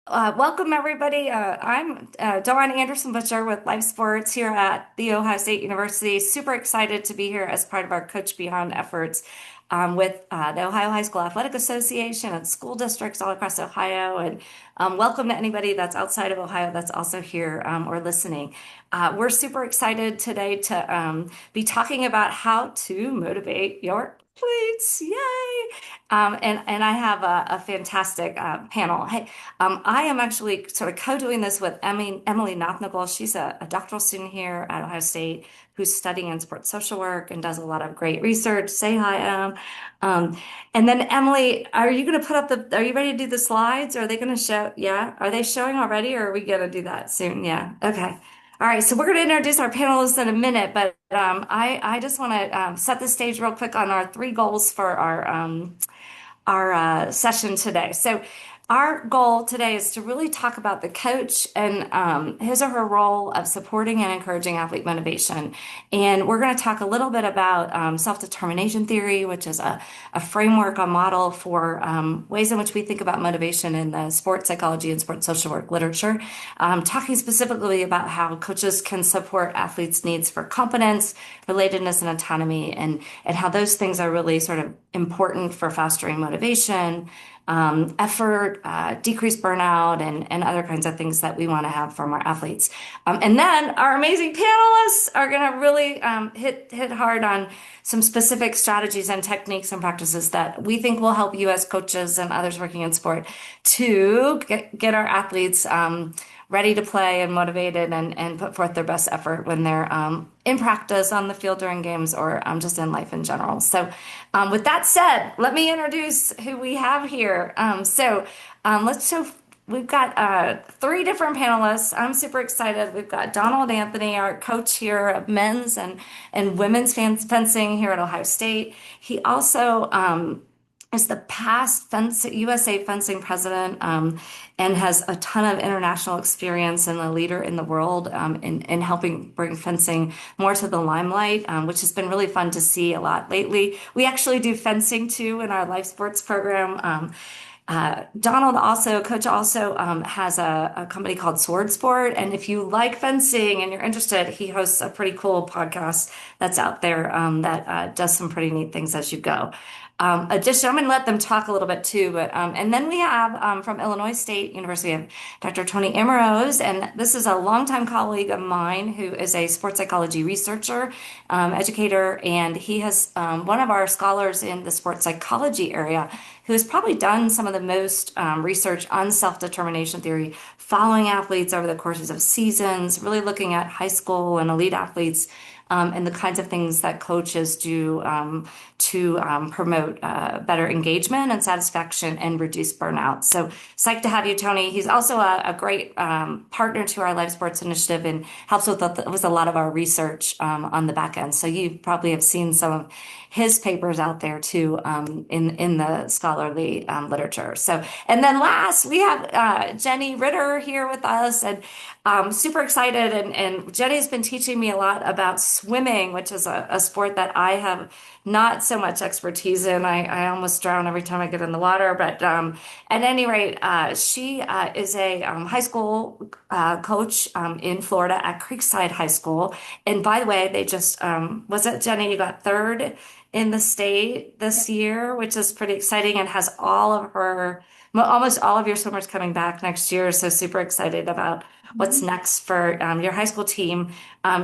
Welcome, everybody. I'm Dawn Anderson Butcher with Life Sports here at The Ohio State University. Super excited to be here as part of our Coach Beyond efforts with the Ohio High School Athletic Association and school districts all across Ohio. And welcome to anybody that's outside of Ohio that's also here or listening. We're super excited today to be talking about how to motivate your athletes. Yay! And I have a fantastic panel. Hey, I am actually sort of co-doing this with Emily Nothnagel. She's a doctoral student here at Ohio State who's studying in sports social work and does a lot of great research. Say hi, Em. Um, and then Emily, are you going to are you ready to do the slides? Are they going to show? Yeah. Are they showing already or are we going to do that soon? Yeah. Okay. All right. So we're going to introduce our panelists in a minute, but I just want to set the stage real quick on our three goals for our session today. So our goal today is to really talk about the coach and his or her role of supporting and encouraging athlete motivation. And we're going to talk a little bit about self-determination theory, which is a framework, a model for ways in which we think about motivation in the sports psychology and sports social work literature, talking specifically about how coaches can support athletes' needs for competence, relatedness, and autonomy, and how those things are really sort of important for fostering motivation, effort, decreased burnout, and other kinds of things that we want to have from our athletes. And then our amazing panelists are going to really hit hard on some specific strategies and techniques and practices that we think will help you as coaches and others working in sport to get our athletes ready to play and motivated and put forth their best effort when they're in practice on the field during games or just in life in general. So with that said, let me introduce who we have here. Let's show. We've got three different panelists. I'm super excited. We've got Donald Anthony, our coach here of men's and women's fencing here at Ohio State. He also is the past USA fencing president and has a ton of international experience and a leader in the world in helping bring fencing more to the limelight, which has been really fun to see a lot lately. We actually do fencing too in our life sports program. Donald also, coach also has a company called Sword Sport. And if you like fencing and you're interested, he hosts a pretty cool podcast that's out there that does some pretty neat things as you go. I'm going to let them talk a little bit too, and then we have from Illinois State University of Dr. Tony Amorose, and this is a longtime colleague of mine who is a sports psychology researcher, educator, and he has one of our scholars in the sports psychology area who has probably done some of the most research on self-determination theory, following athletes over the courses of seasons, really looking at high school and elite athletes and the kinds of things that coaches do to promote better engagement and satisfaction and reduce burnout. So psyched to have you, Tony. He's also a great partner to our Live Sports Initiative and helps with a lot of our research on the back end. So you probably have seen some of his papers out there too in the scholarly literature. So, and then last we have Jeni Ritter here with us, and super excited. And Jenny's been teaching me a lot about swimming, which is a sport that I have not so much expertise in. I almost drown every time I get in the water. But at any rate, she is a high school coach in Florida at Creekside High School. And by the way, they just, was it Jeni, you got third in the state this year, which is pretty exciting, and has almost all of your swimmers coming back next year. So super excited about what's next for your high school team.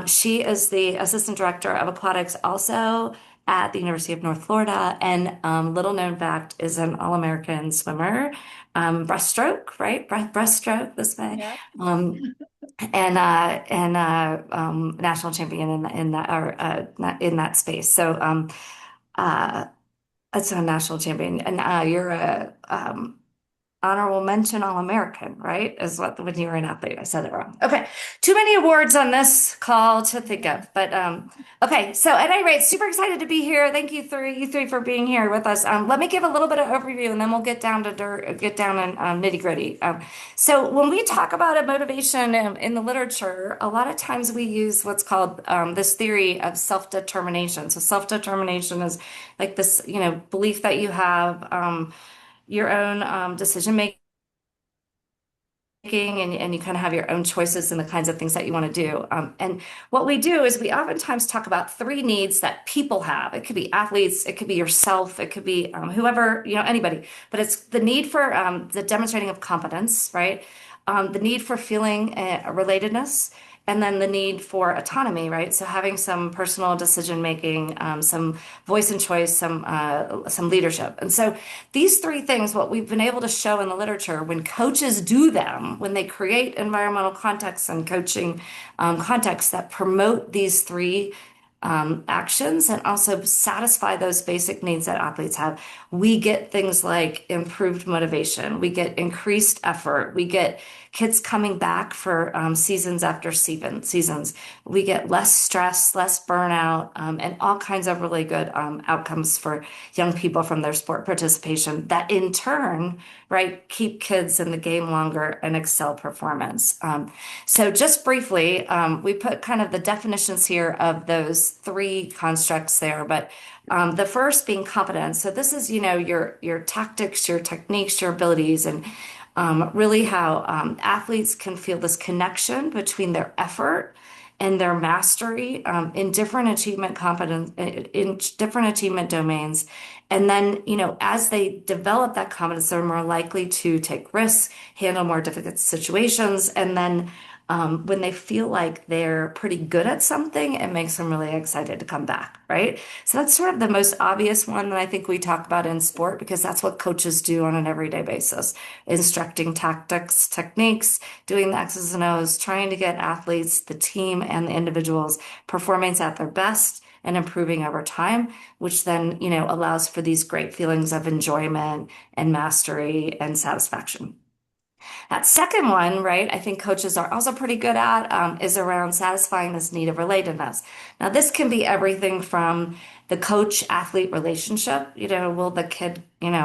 She is the assistant director of aquatics also at the University of North Florida, and little known fact is an All-American swimmer, breaststroke, right? Breaststroke this way. Yeah. And national champion in that space. So it's a national champion, and you're a honorable mention All-American, right? Is what when you were an athlete. I said it wrong. Okay, too many awards on this call to think of, but okay. So at any rate, super excited to be here. Thank you three for being here with us. Let me give a little bit of overview, and then we'll get down to get down in nitty gritty. So when we talk about a motivation in the literature, a lot of times we use what's called this theory of self-determination. So self-determination is like this, belief that you have your own decision making and you kind of have your own choices and the kinds of things that you want to do. And what we do is we oftentimes talk about three needs that people have. It could be athletes, it could be yourself, it could be whoever, anybody. But it's the need for the demonstrating of competence, right? The need for feeling a relatedness, and then the need for autonomy, right? So having some personal decision making, some voice and choice, some leadership. And so these three things, what we've been able to show in the literature, when coaches do them, when they create environmental contexts and coaching contexts that promote these three actions and also satisfy those basic needs that athletes have, we get things like improved motivation, we get increased effort, we get kids coming back for seasons after seasons. We get less stress, less burnout, and all kinds of really good outcomes for young people from their sport participation that in turn, right, keep kids in the game longer and excel performance. So just briefly, we put kind of the definitions here of those three constructs there, but the first being competence. So this is, your tactics, your techniques, your abilities, and really how athletes can feel this connection between their effort and their mastery in different achievement competence in different achievement domains. And then, as they develop that competence, they're more likely to take risks, handle more difficult situations, and then when they feel like they're pretty good at something, it makes them really excited to come back, right? So that's sort of the most obvious one that I think we talk about in sport because that's what coaches do on an everyday basis, instructing tactics, techniques, doing the X's and O's, trying to get athletes, the team, and the individuals performing at their best and improving over time, which then, allows for these great feelings of enjoyment and mastery and satisfaction. That second one, right, I think coaches are also pretty good at is around satisfying this need of relatedness. Now, this can be everything from the coach-athlete relationship. Will the kid,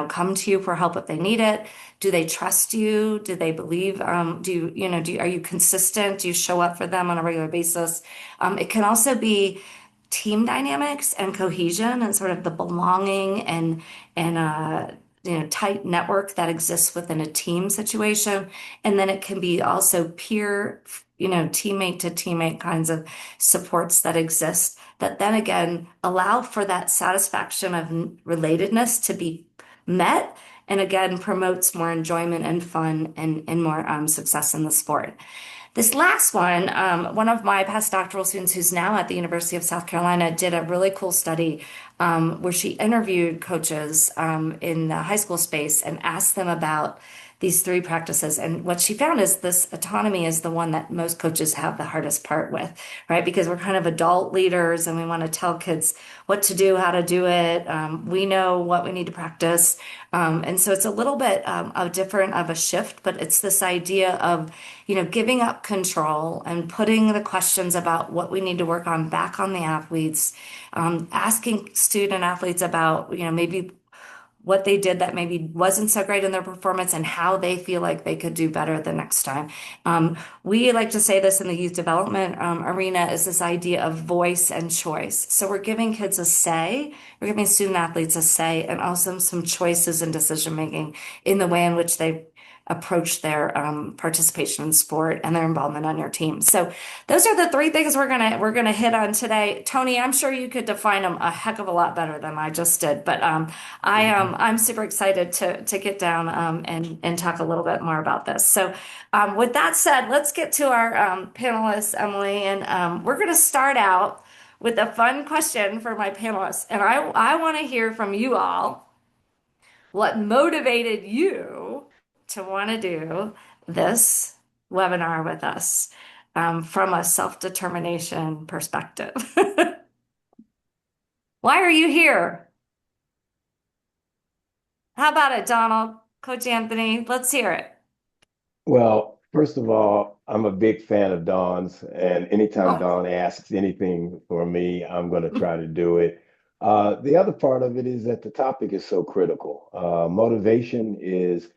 come to you for help if they need it? Do they trust you? Do they believe? Are you consistent? Do you show up for them on a regular basis? It can also be team dynamics and cohesion and sort of the belonging and tight network that exists within a team situation. And then it can be also peer, teammate to teammate kinds of supports that exist that then again allow for that satisfaction of relatedness to be met and again promotes more enjoyment and fun and more success in the sport. This last one of my past doctoral students who's now at the University of South Carolina did a really cool study where she interviewed coaches in the high school space and asked them about these three practices. And what she found is this autonomy is the one that most coaches have the hardest part with, right? Because we're kind of adult leaders and we want to tell kids what to do, how to do it. We know what we need to practice. And so it's a little bit of different of a shift, but it's this idea of, giving up control and putting the questions about what we need to work on back on the athletes, asking student athletes about, maybe what they did that maybe wasn't so great in their performance and how they feel like they could do better the next time. We like to say this in the youth development arena is this idea of voice and choice. So we're giving kids a say, we're giving student athletes a say and also some choices in decision making in the way in which they approach their participation in sport and their involvement on your team. So those are the three things we're gonna hit on today. Tony, I'm sure you could define them a heck of a lot better than I just did, but I'm super excited to get down and talk a little bit more about this. So with that said, let's get to our panelists, Emily, and we're gonna start out with a fun question for my panelists, and I want to hear from you all. What motivated you to want to do this webinar with us from a self-determination perspective? Why are you here? How about it, Donald? Coach Anthony, let's hear it. Well, first of all, I'm a big fan of Dawn's, and anytime Oh. Dawn asks anything for me, I'm going to try to do it. The other part of it is that the topic is so critical. Motivation is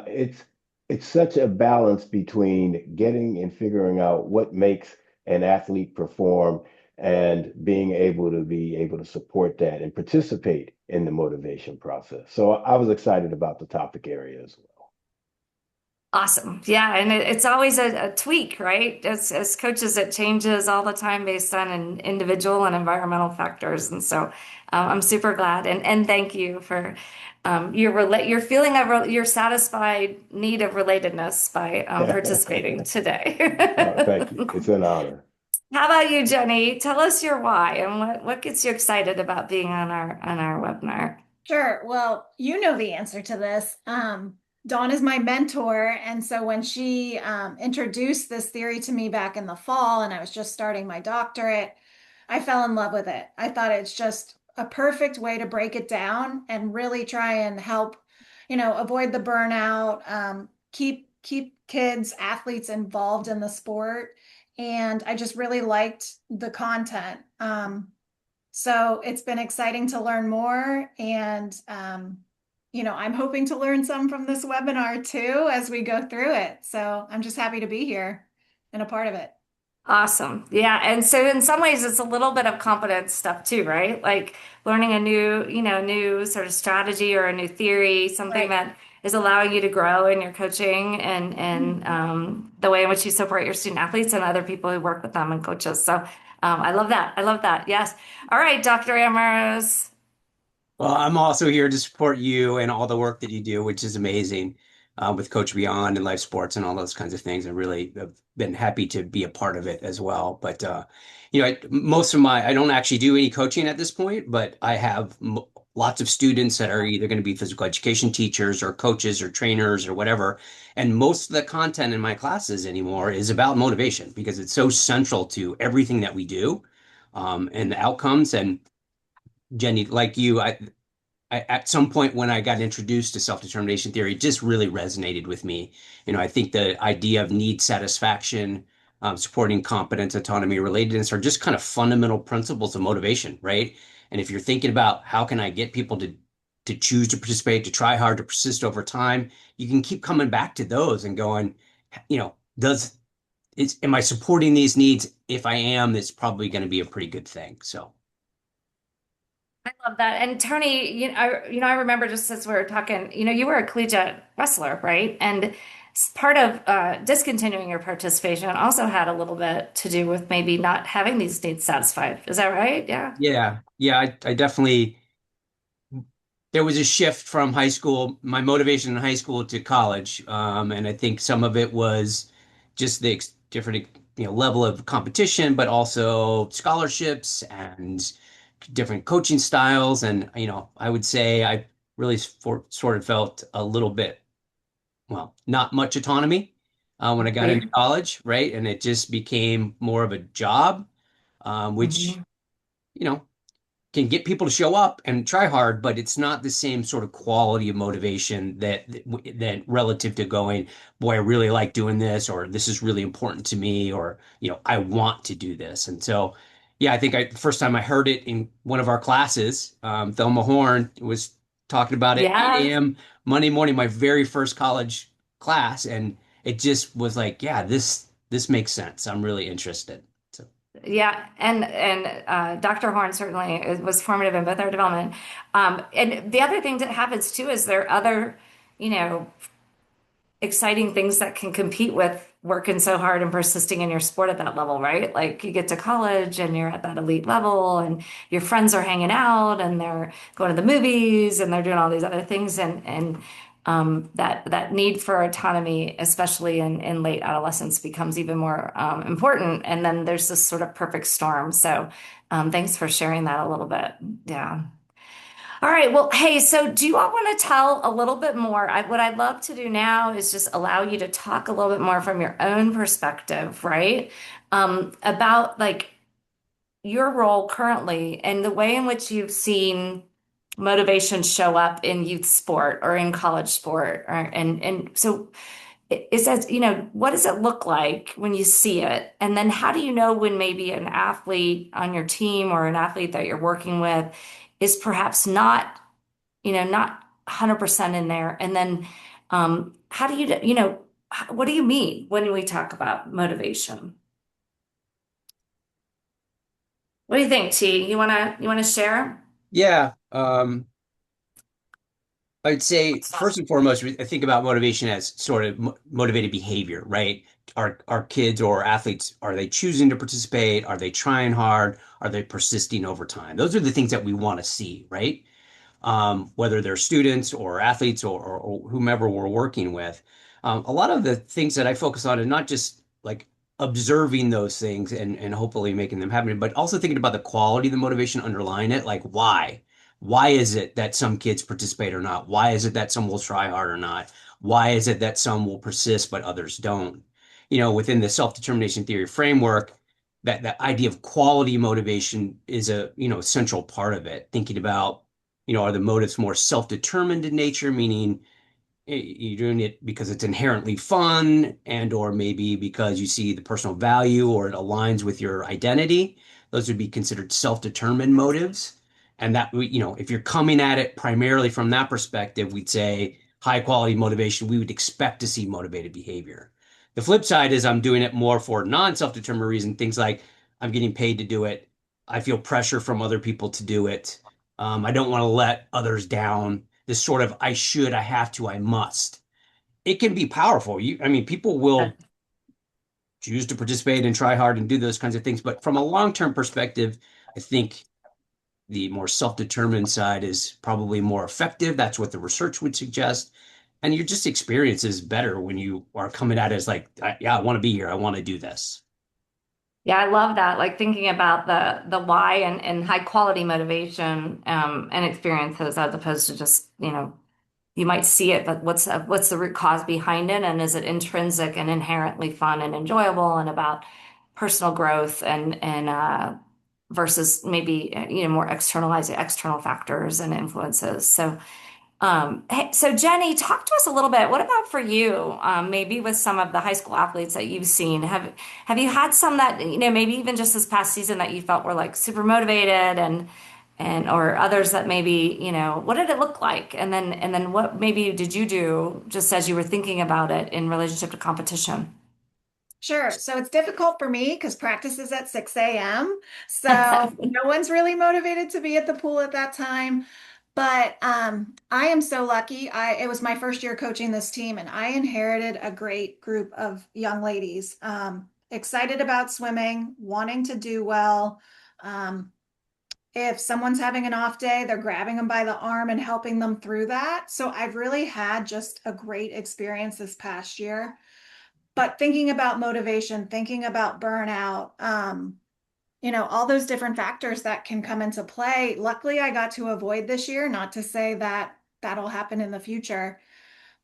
it's such a balance between getting and figuring out what makes an athlete perform and being able to support that and participate in the motivation process. So I was excited about the topic area as well. Awesome. Yeah, and it's always a tweak, right? As coaches, it changes all the time based on an individual and environmental factors. And so I'm super glad and thank you for your feeling of your satisfied need of relatedness by participating Thank today. you. It's an honor. How about you, Jenny? Tell us your why and what gets you excited about being on our webinar. Sure. Well, you know the answer to this. Dawn is my mentor. And so when she introduced this theory to me back in the fall, and I was just starting my doctorate, I fell in love with it. I thought it's just a perfect way to break it down and really try and help, avoid the burnout, keep kids, athletes involved in the sport. And I just really liked the content. So it's been exciting to learn more. And, I'm hoping to learn some from this webinar too as we go through it. So I'm just happy to be here and a part of it. Awesome. Yeah. And so in some ways it's a little bit of confidence stuff too, right? Like learning a new sort of strategy or a new theory, something Right. that is allowing you to grow in your coaching and the way in which you support your student athletes and other people who work with them and coaches. So I love that. I love that. Yes. All right, Dr. Amorose. Well, I'm also here to support you and all the work that you do, which is amazing, with Coach Beyond and Life Sports and all those kinds of things. I really have been happy to be a part of it as well. But I don't actually do any coaching at this point, but I have m lots of students that are either going to be physical education teachers or coaches or trainers or whatever. And most of the content in my classes anymore is about motivation because it's so central to everything that we do, and the outcomes. And Jenny, like you, at some point when I got introduced to self-determination theory, it just really resonated with me. I think the idea of need satisfaction, supporting competence, autonomy, relatedness are just kind of fundamental principles of motivation, right? And if you're thinking about how can I get people to choose to participate, to try hard, to persist over time, you can keep coming back to those and going, does am I supporting these needs? If I am, it's probably going to be a pretty good thing. So. I love that. And Tony, I remember just as we were talking, you were a collegiate wrestler, right? And part of discontinuing your participation also had a little bit to do with maybe not having these needs satisfied. Is that right? Yeah. Yeah, yeah, I definitely there was a shift from high school, my motivation in high school to college, and I think some of it was just the different level of competition, but also scholarships and different coaching styles, and I would say I really sort of felt a little bit, well, not much autonomy when I got into Right. college, right, and it just became more of a job, which Mhm. you know can get people to show up and try hard, but it's not the same sort of quality of motivation that relative to going, boy, I really like doing this, or this is really important to me, or I want to do this. And so, yeah, I think the first time I heard it in one of our classes, Thelma Horn was talking about it 8 Yeah. a.m. Monday morning, my very first college class, and it just was like, yeah, this makes sense. I'm really interested. So. Yeah, and Dr. Horn certainly was formative in both our development. And the other thing that happens too is there are other, you know, exciting things that can compete with working so hard and persisting in your sport at that level, right? Like you get to college and you're at that elite level and your friends are hanging out and they're going to the movies and they're doing all these other things and that need for autonomy, especially in late adolescence, becomes even more important. And then there's this sort of perfect storm. So thanks for sharing that a little bit. Yeah. All right. Well, hey, so do you all want to tell a little bit more? What I'd love to do now is just allow you to talk a little bit more from your own perspective, right? About like your role currently and the way in which you've seen motivation show up in youth sport or in college sport, and so is that, what does it look like when you see it? And then how do you know when maybe an athlete on your team or an athlete that you're working with is perhaps not 100% in there. And then how do what do you mean when we talk about motivation? What do you think, T? You wanna share? Yeah. I'd say first and foremost, I think about motivation as sort of motivated behavior, right? Are kids or athletes, are they choosing to participate? Are they trying hard? Are they persisting over time? Those are the things that we want to see, right? Whether they're students or athletes or whomever we're working with. A lot of the things that I focus on is not just like observing those things and hopefully making them happen, but also thinking about the quality of the motivation underlying it. Like why? Why is it that some kids participate or not? Why is it that some will try hard or not? Why is it that some will persist but others don't? Within the self-determination theory framework, that idea of quality motivation is a central part of it. Thinking about are the motives more self-determined in nature, meaning you're doing it because it's inherently fun and or maybe because you see the personal value or it aligns with your identity? Those would be considered self-determined motives. And that, if you're coming at it primarily from that perspective, we'd say high quality motivation, we would expect to see motivated behavior. The flip side is I'm doing it more for non-self-determined reason, things like I'm getting paid to do it. I feel pressure from other people to do it. I don't want to let others down. This sort of I should, I have to, I must. It can be powerful. I mean, people will choose to participate and try hard and do those kinds of things. But from a long-term perspective, I think the more self-determined side is probably more effective. That's what the research would suggest. And your just experience is better when you are coming at it as like, yeah, I want to be here. I want to do this. Yeah, I love that. Like thinking about the why and high quality motivation and experiences as opposed to just, you might see it, but what's the root cause behind it? And is it intrinsic and inherently fun and enjoyable and about personal growth and versus maybe more externalizing external factors and influences. Hey, so Jeni, talk to us a little bit. What about for you? Maybe with some of the high school athletes that you've seen, have you had some that, maybe even just this past season that you felt were like super motivated and or others that maybe, what did it look like? And then what maybe did you do just as you were thinking about it in relationship to competition? Sure. So it's difficult for me because practice is at 6 a.m. So no one's really motivated to be at the pool at that time. But I am so lucky. It was my first year coaching this team, and I inherited a great group of young ladies, excited about swimming, wanting to do well. Um, if someone's having an off day, they're grabbing them by the arm and helping them through that. So I've really had just a great experience this past year. But thinking about motivation, thinking about burnout, all those different factors that can come into play. Luckily, I got to avoid this year, not to say that that'll happen in the future,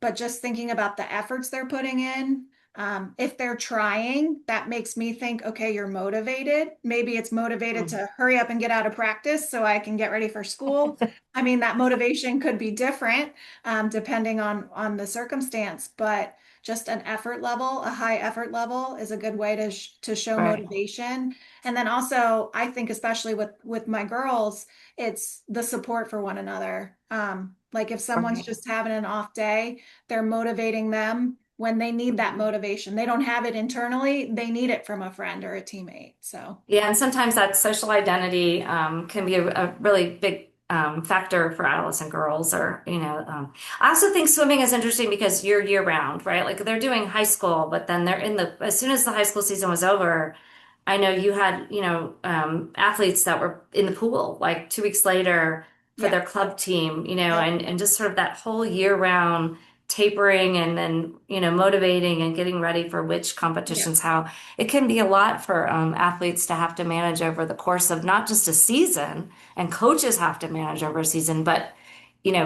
but just thinking about the efforts they're putting in. If they're trying, that makes me think, okay, you're motivated. Maybe it's motivated to hurry up and get out of practice so I can get ready for school. I mean, that motivation could be different depending on the circumstance, but just an effort level, a high effort level is a good way to show Right. motivation. And then also, I think especially with my girls, it's the support for one another. Like if someone's Right. just having an off day, they're motivating them when they need that motivation. They don't have it internally, they need it from a friend or a teammate. So, Yeah, and sometimes that social identity can be a really big factor for adolescent girls. I also think swimming is interesting because you're year round, right? Like they're doing high school, but then as soon as the high school season was over, I know you had, athletes that were in the pool like 2 weeks later for yeah. their club team, Yep. and just sort of that whole year round tapering and then, motivating and getting ready for which Yeah. competitions, how it can be a lot for athletes to have to manage over the course of not just a season, and coaches have to manage over a season, but,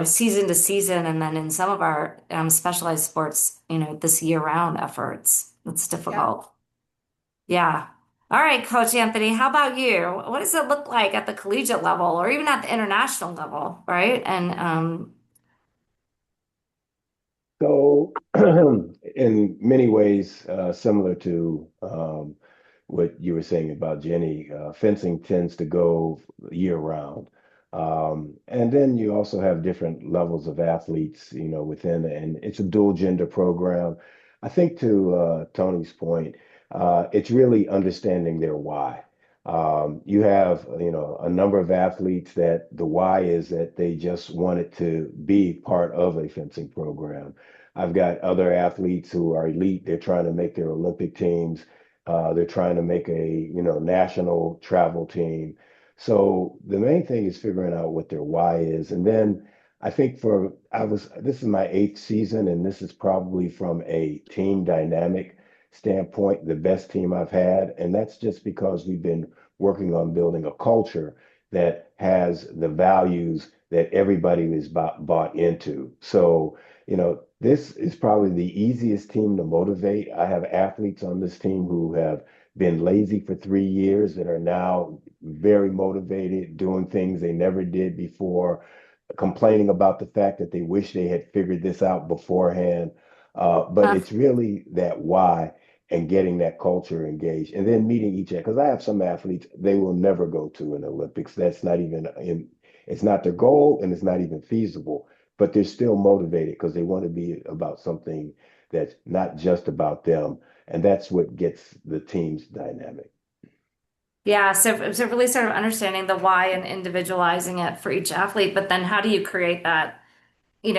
season to season. And then in some of our specialized sports, this year round efforts. It's Yep. difficult. Yeah. All right, Coach Anthony, how about you? What does it look like at the collegiate level or even at the international level, right? And So, in many ways, similar to what you were saying about Jenny, fencing tends to go year round. And then you also have different levels of athletes, within, and it's a dual gender program. I think to Tony's point, it's really understanding their why. You have, a number of athletes that the why is that they just wanted to be part of a fencing program. I've got other athletes who are elite. They're trying to make their Olympic teams. They're trying to make a, national travel team. So the main thing is figuring out what their why is. And then I think this is my eighth season, and this is probably from a team dynamic standpoint, the best team I've had. And that's just because we've been working on building a culture that has the values that everybody is bought into. So, this is probably the easiest team to motivate. I have athletes on this team who have been lazy for 3 years that are now very motivated, doing things they never did before, complaining about the fact that they wish they had figured this out beforehand. But Huh. it's really that why and getting that culture engaged and then meeting each other. Because I have some athletes, they will never go to an Olympics. That's not even it's not their goal and it's not even feasible, but they're still motivated because they want to be about something that's not just about them. And that's what gets the team's dynamic. Yeah, so really sort of understanding the why and individualizing it for each athlete, but then how do you create that,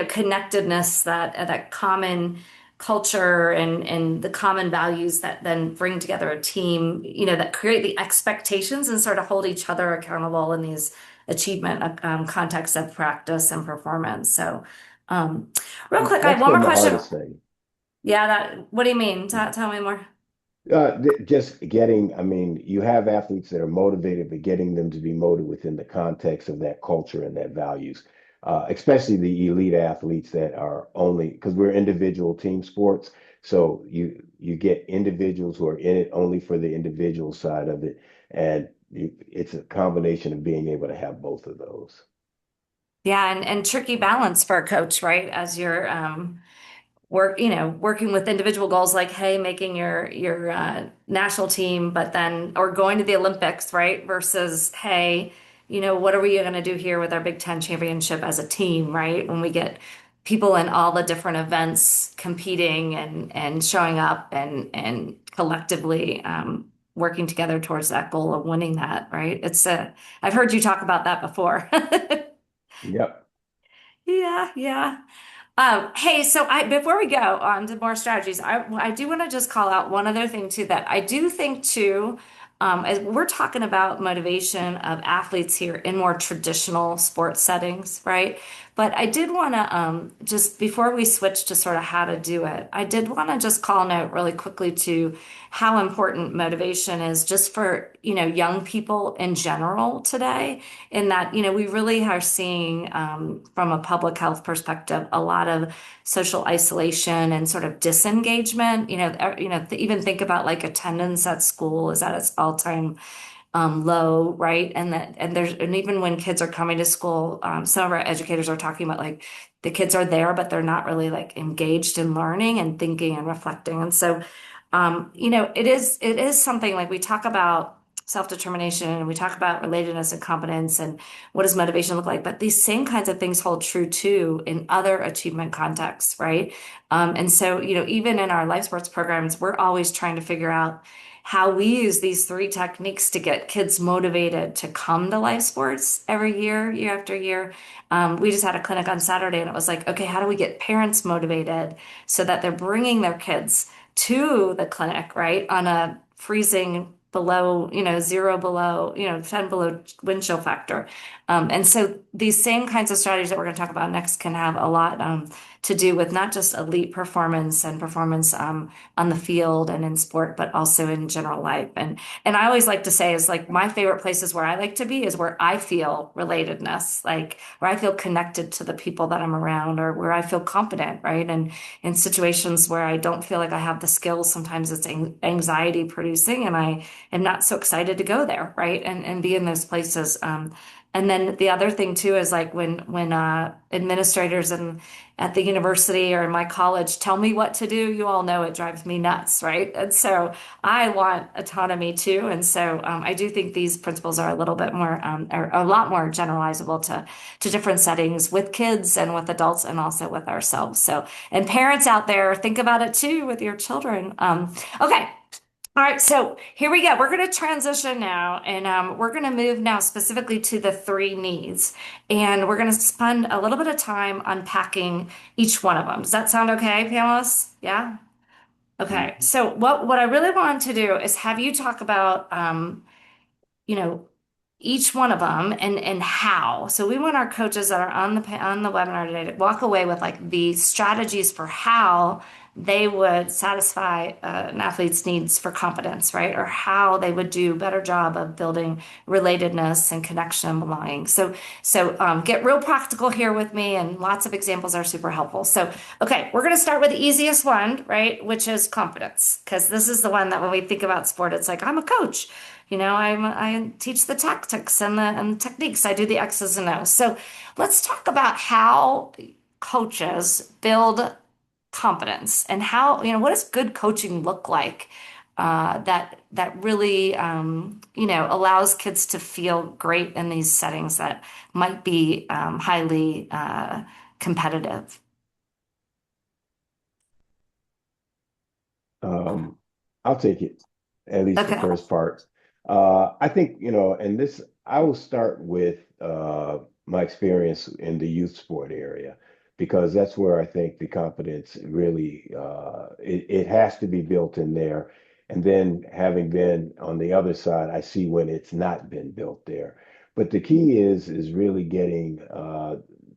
connectedness, that common culture and the common values that then bring together a team, that create the expectations and sort of hold each other accountable in these achievement contexts of practice and performance. So, um, real quick, I have That's one more been the question. hardest thing. Yeah, what do you mean? Tell me more. Just getting, I mean, you have athletes that are motivated, but getting them to be motivated within the context of that culture and that values, especially the elite athletes that are only because we're individual team sports. So you get individuals who are in it only for the individual side of it, and it's a combination of being able to have both of those. Yeah, and tricky balance for a coach, right? As you're working with individual goals like, hey, making your national team, but then or going to the Olympics, right? Versus, hey, what are we going to do here with our Big Ten championship as a team, right? When we get people in all the different events competing and showing up and collectively working together towards that goal of winning that, right? I've heard you talk about that before. Yep. Yeah, yeah. Hey, so before we go on to more strategies, I do want to just call out one other thing too that I do think too, as we're talking about motivation of athletes here in more traditional sports settings, right? But I did want to just before we switch to sort of how to do it, I did want to just call note really quickly to how important motivation is just for, young people in general today in that, we really are seeing, from a public health perspective, a lot of social isolation and sort of disengagement. Even think about like attendance at school is at its all-time low, right? And even when kids are coming to school, some of our educators are talking about like the kids are there, but they're not really like engaged in learning and thinking and reflecting. And so, it is something like we talk about self-determination and we talk about relatedness and competence and what does motivation look like, but these same kinds of things hold true too in other achievement contexts, right? And so, even in our life sports programs, we're always trying to figure out how we use these three techniques to get kids motivated to come to life sports every year, year after year. We just had a clinic on Saturday and it was like, okay, how do we get parents motivated so that they're bringing their kids to the clinic, right? On a freezing below, zero below, 10 below wind chill factor. And so these same kinds of strategies that we're going to talk about next can have a lot to do with not just elite performance and performance on the field and in sport, but also in general life. And I always like to say is like my favorite places where I like to be is where I feel relatedness, like where I feel connected to the people that I'm around or where I feel confident, right? And in situations where I don't feel like I have the skills, sometimes it's anxiety producing and I am not so excited to go there, right? And be in those places. And then the other thing too is like when administrators and at the university or in my college tell me what to do, you all know it drives me nuts, right? And so I want autonomy too. And so I do think these principles are a little bit more, are a lot more generalizable to different settings with kids and with adults and also with ourselves. So, and parents out there, think about it too with your children. Okay. All right, so here we go. We're going to transition now, and we're going to move now specifically to the three needs, and we're going to spend a little bit of time unpacking each one of them. Does that sound okay, panelists? Yeah. Okay. Mhm. So what I really want to do is have you talk about you know, each one of them and how. So we want our coaches that are on the webinar today to walk away with like the strategies for how they would satisfy an athlete's needs for confidence, right? Or how they would do a better job of building relatedness and connection and belonging. So get real practical here with me, and lots of examples are super helpful. So, okay, we're going to start with the easiest one, right? Which is confidence, because this is the one that when we think about sport, it's like, I'm a coach. I teach the tactics and the techniques. I do the X's and O's. So let's talk about how coaches build confidence and how, what does good coaching look like that really, allows kids to feel great in these settings that might be highly competitive. Um, I'll take it, at least the Okay. first part. I think, and this, I will start with my experience in the youth sport area, because that's where I think the confidence really, it has to be built in there. And then having been on the other side, I see when it's not been built there. But the key is really getting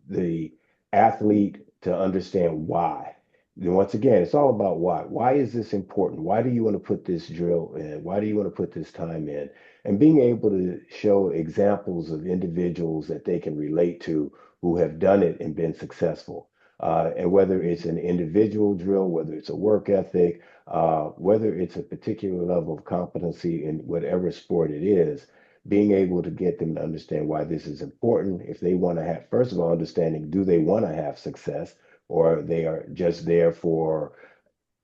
the athlete to understand why. And once again, it's all about why. Why is this important? Why do you want to put this drill in? Why do you want to put this time in? And being able to show examples of individuals that they can relate to who have done it and been successful. And whether it's an individual drill, whether it's a work ethic, whether it's a particular level of competency in whatever sport it is, being able to get them to understand why this is important. If they want to have, first of all, understanding, do they want to have success? Or they are just there for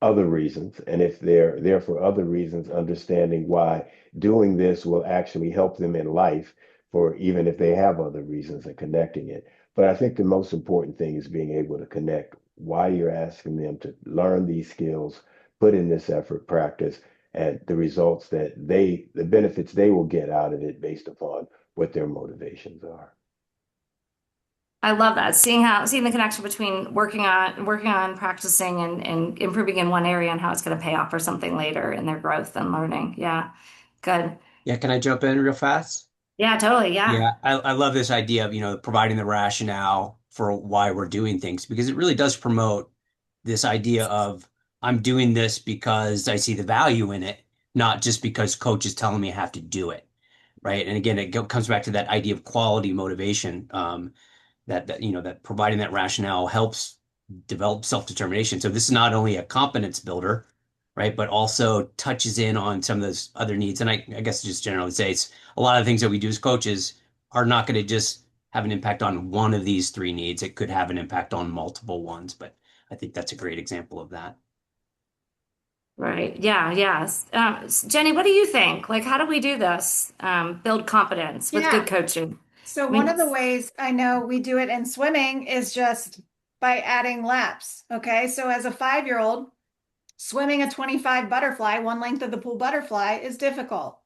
other reasons. And if they're there for other reasons, understanding why doing this will actually help them in life, for even if they have other reasons, and connecting it. But I think the most important thing is being able to connect why you're asking them to learn these skills, put in this effort, practice, and the results the benefits they will get out of it based upon what their motivations are. I love that. Seeing the connection between working on practicing and improving in one area and how it's going to pay off for something later in their growth and learning. Yeah. Good. Yeah, can I jump in real fast? Yeah, totally. Yeah. Yeah, I love this idea of, providing the rationale for why we're doing things because it really does promote this idea of I'm doing this because I see the value in it, not just because coach is telling me I have to do it, right? And again, comes back to that idea of quality motivation. That providing that rationale helps develop self-determination. So this is not only a competence builder, right, but also touches in on some of those other needs. And I guess just generally say it's a lot of things that we do as coaches are not going to just have an impact on one of these three needs. It could have an impact on multiple ones, but I think that's a great example of that. Right. Yeah. Yes. Jenny, what do you think? Like, how do we do this? Build confidence with good Yeah. coaching. So I one mean, of the ways I know we do it in swimming is just by adding laps. Okay. So as a 5-year-old, swimming a 25 butterfly, one length of the pool butterfly is difficult.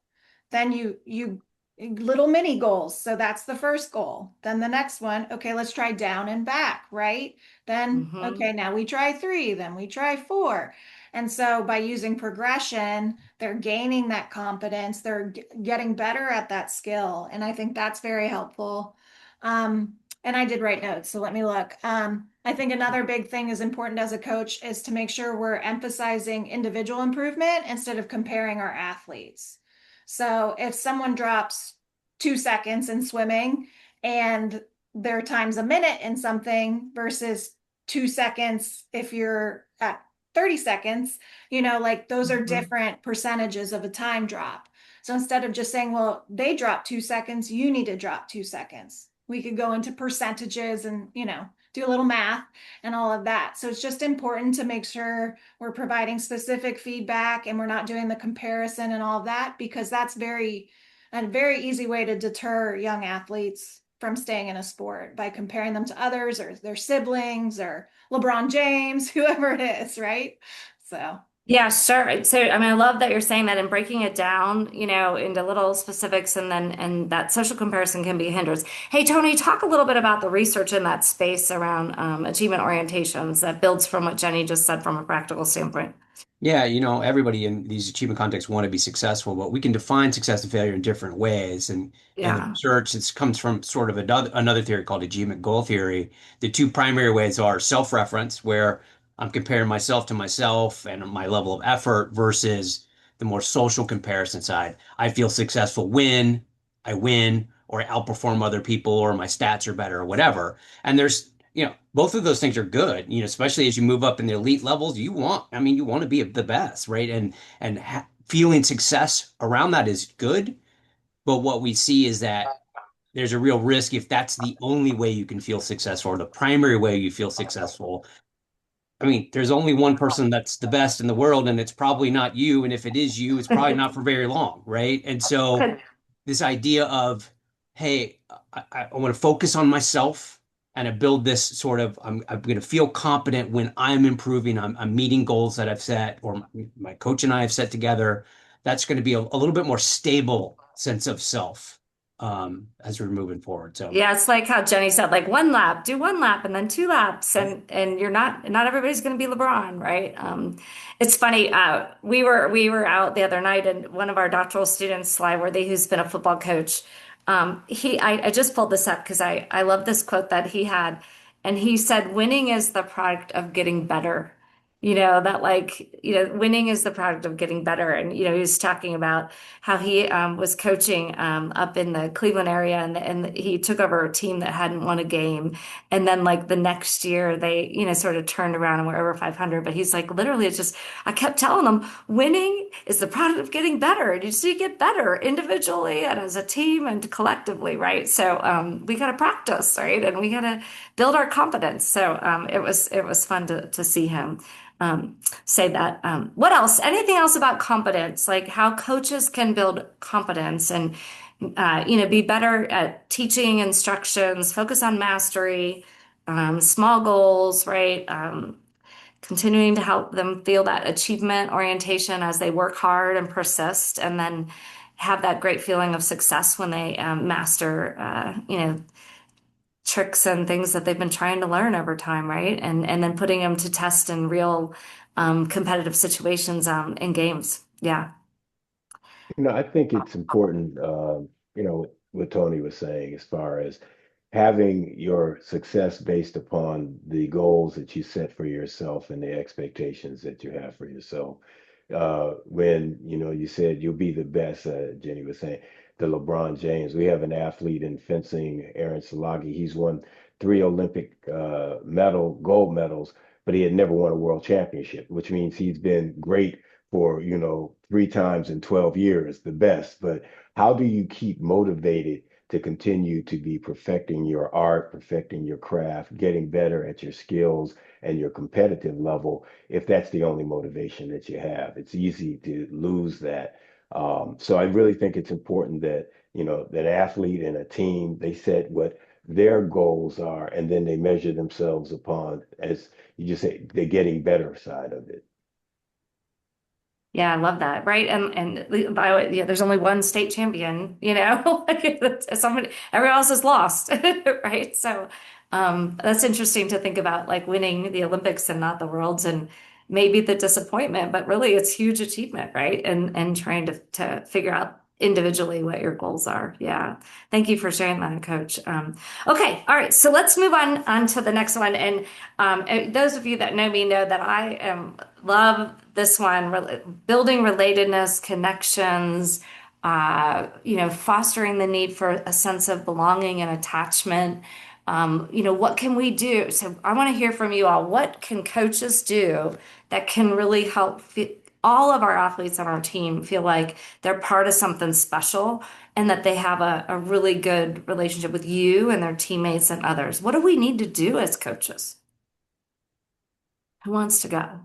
Then you little mini goals. So that's the first goal. Then the next one, okay, let's try down and back, right? Then, okay, mhm. now we try 3, then we try 4. And so by using progression, they're gaining that confidence, they're getting better at that skill. And I think that's very helpful. And I did write notes, so let me look. I think another big thing is important as a coach is to make sure we're emphasizing individual improvement instead of comparing our athletes. So if someone drops 2 seconds in swimming and their time's a minute in something versus 2 seconds if you're at 30 seconds, like those are Mhm. different percentages of a time drop. So instead of just saying, well, they dropped 2 seconds, you need to drop 2 seconds. We could go into percentages and, do a little math and all of that. So it's just important to make sure we're providing specific feedback and we're not doing the comparison and all of that because that's a very easy way to deter young athletes from staying in a sport by comparing them to others or their siblings or LeBron James, whoever it is, right? So Yeah, sure. So, I mean, I love that you're saying that and breaking it down, into little specifics, and that social comparison can be a hindrance. Hey, Tony, talk a little bit about the research in that space around achievement orientations that builds from what Jenny just said from a practical standpoint. Yeah, everybody in these achievement contexts want to be successful, but we can define success and failure in different ways. And the Yeah. research, it comes from sort of another theory called achievement goal theory. The two primary ways are self-reference, where I'm comparing myself to myself and my level of effort, versus the more social comparison side. I feel successful when I win, or I outperform other people, or my stats are better, or whatever. And both of those things are good, especially as you move up in the elite levels. You want to be the best, right? And feeling success around that is good. But what we see is that there's a real risk if that's the only way you can feel successful, or the primary way you feel successful. I mean, there's only one person that's the best in the world, and it's probably not you. And if it is you, it's probably not for very long, right? And so this idea of, hey, I want to focus on myself, and I build this sort of, I'm going to feel competent when I'm improving, I'm meeting goals that I've set, or my coach and I have set together. That's going to be a little bit more stable sense of self, as we're moving forward. So, Yeah, it's like how Jenny said, like one lap, do one lap and then two laps, and you're not everybody's going to be LeBron, right? It's funny. We were out the other night, and one of our doctoral students, Sly Worthy, who's been a football coach, I just pulled this up because I love this quote that he had, and he said, "Winning is the product of getting better." That like, winning is the product of getting better. And, he was talking about how he was coaching up in the Cleveland area, and he took over a team that hadn't won a game. And then like the next year they, sort of turned around and were over 500. But he's like, literally, it's just, I kept telling them, winning is the product of getting better. And you just need to get better individually and as a team and collectively, right? So we got to practice, right? And we got to build our confidence. So it was fun to see him say that. What else? Anything else about competence? Like how coaches can build competence and, be better at teaching instructions, focus on mastery, small goals, right? Continuing to help them feel that achievement orientation as they work hard and persist, and then have that great feeling of success when they master, tricks and things that they've been trying to learn over time, right? And then putting them to test in real competitive situations in games. Yeah. I think it's important, what Tony was saying as far as having your success based upon the goals that you set for yourself and the expectations that you have for yourself. When, you said you'll be the best, Jenny was saying, the LeBron James. We have an athlete in fencing, Aaron Salagi. He's won three Olympic gold medals, but he had never won a world championship, which means he's been great for, three times in 12 years, the best. But how do you keep motivated to continue to be perfecting your art, perfecting your craft, getting better at your skills and your competitive level if that's the only motivation that you have? It's easy to lose that. So I really think it's important that, that athlete and a team, they set what their goals are, and then they measure themselves upon, as you just say, the getting better side of it. Yeah, I love that. Right. And by the way, yeah, there's only one state champion, like somebody, everyone else is lost. Right. So, that's interesting to think about, like winning the Olympics and not the worlds, and maybe the disappointment, but really it's huge achievement, right? And trying to figure out individually what your goals are. Yeah. Thank you for sharing that, Coach. Okay. All right. So let's move on to the next one. And those of you that know me know that I am love this one, building relatedness, connections, fostering the need for a sense of belonging and attachment. What can we do? So I want to hear from you all. What can coaches do that can really help all of our athletes on our team feel like they're part of something special, and that they have a really good relationship with you and their teammates and others? What do we need to do as coaches? Who wants to go?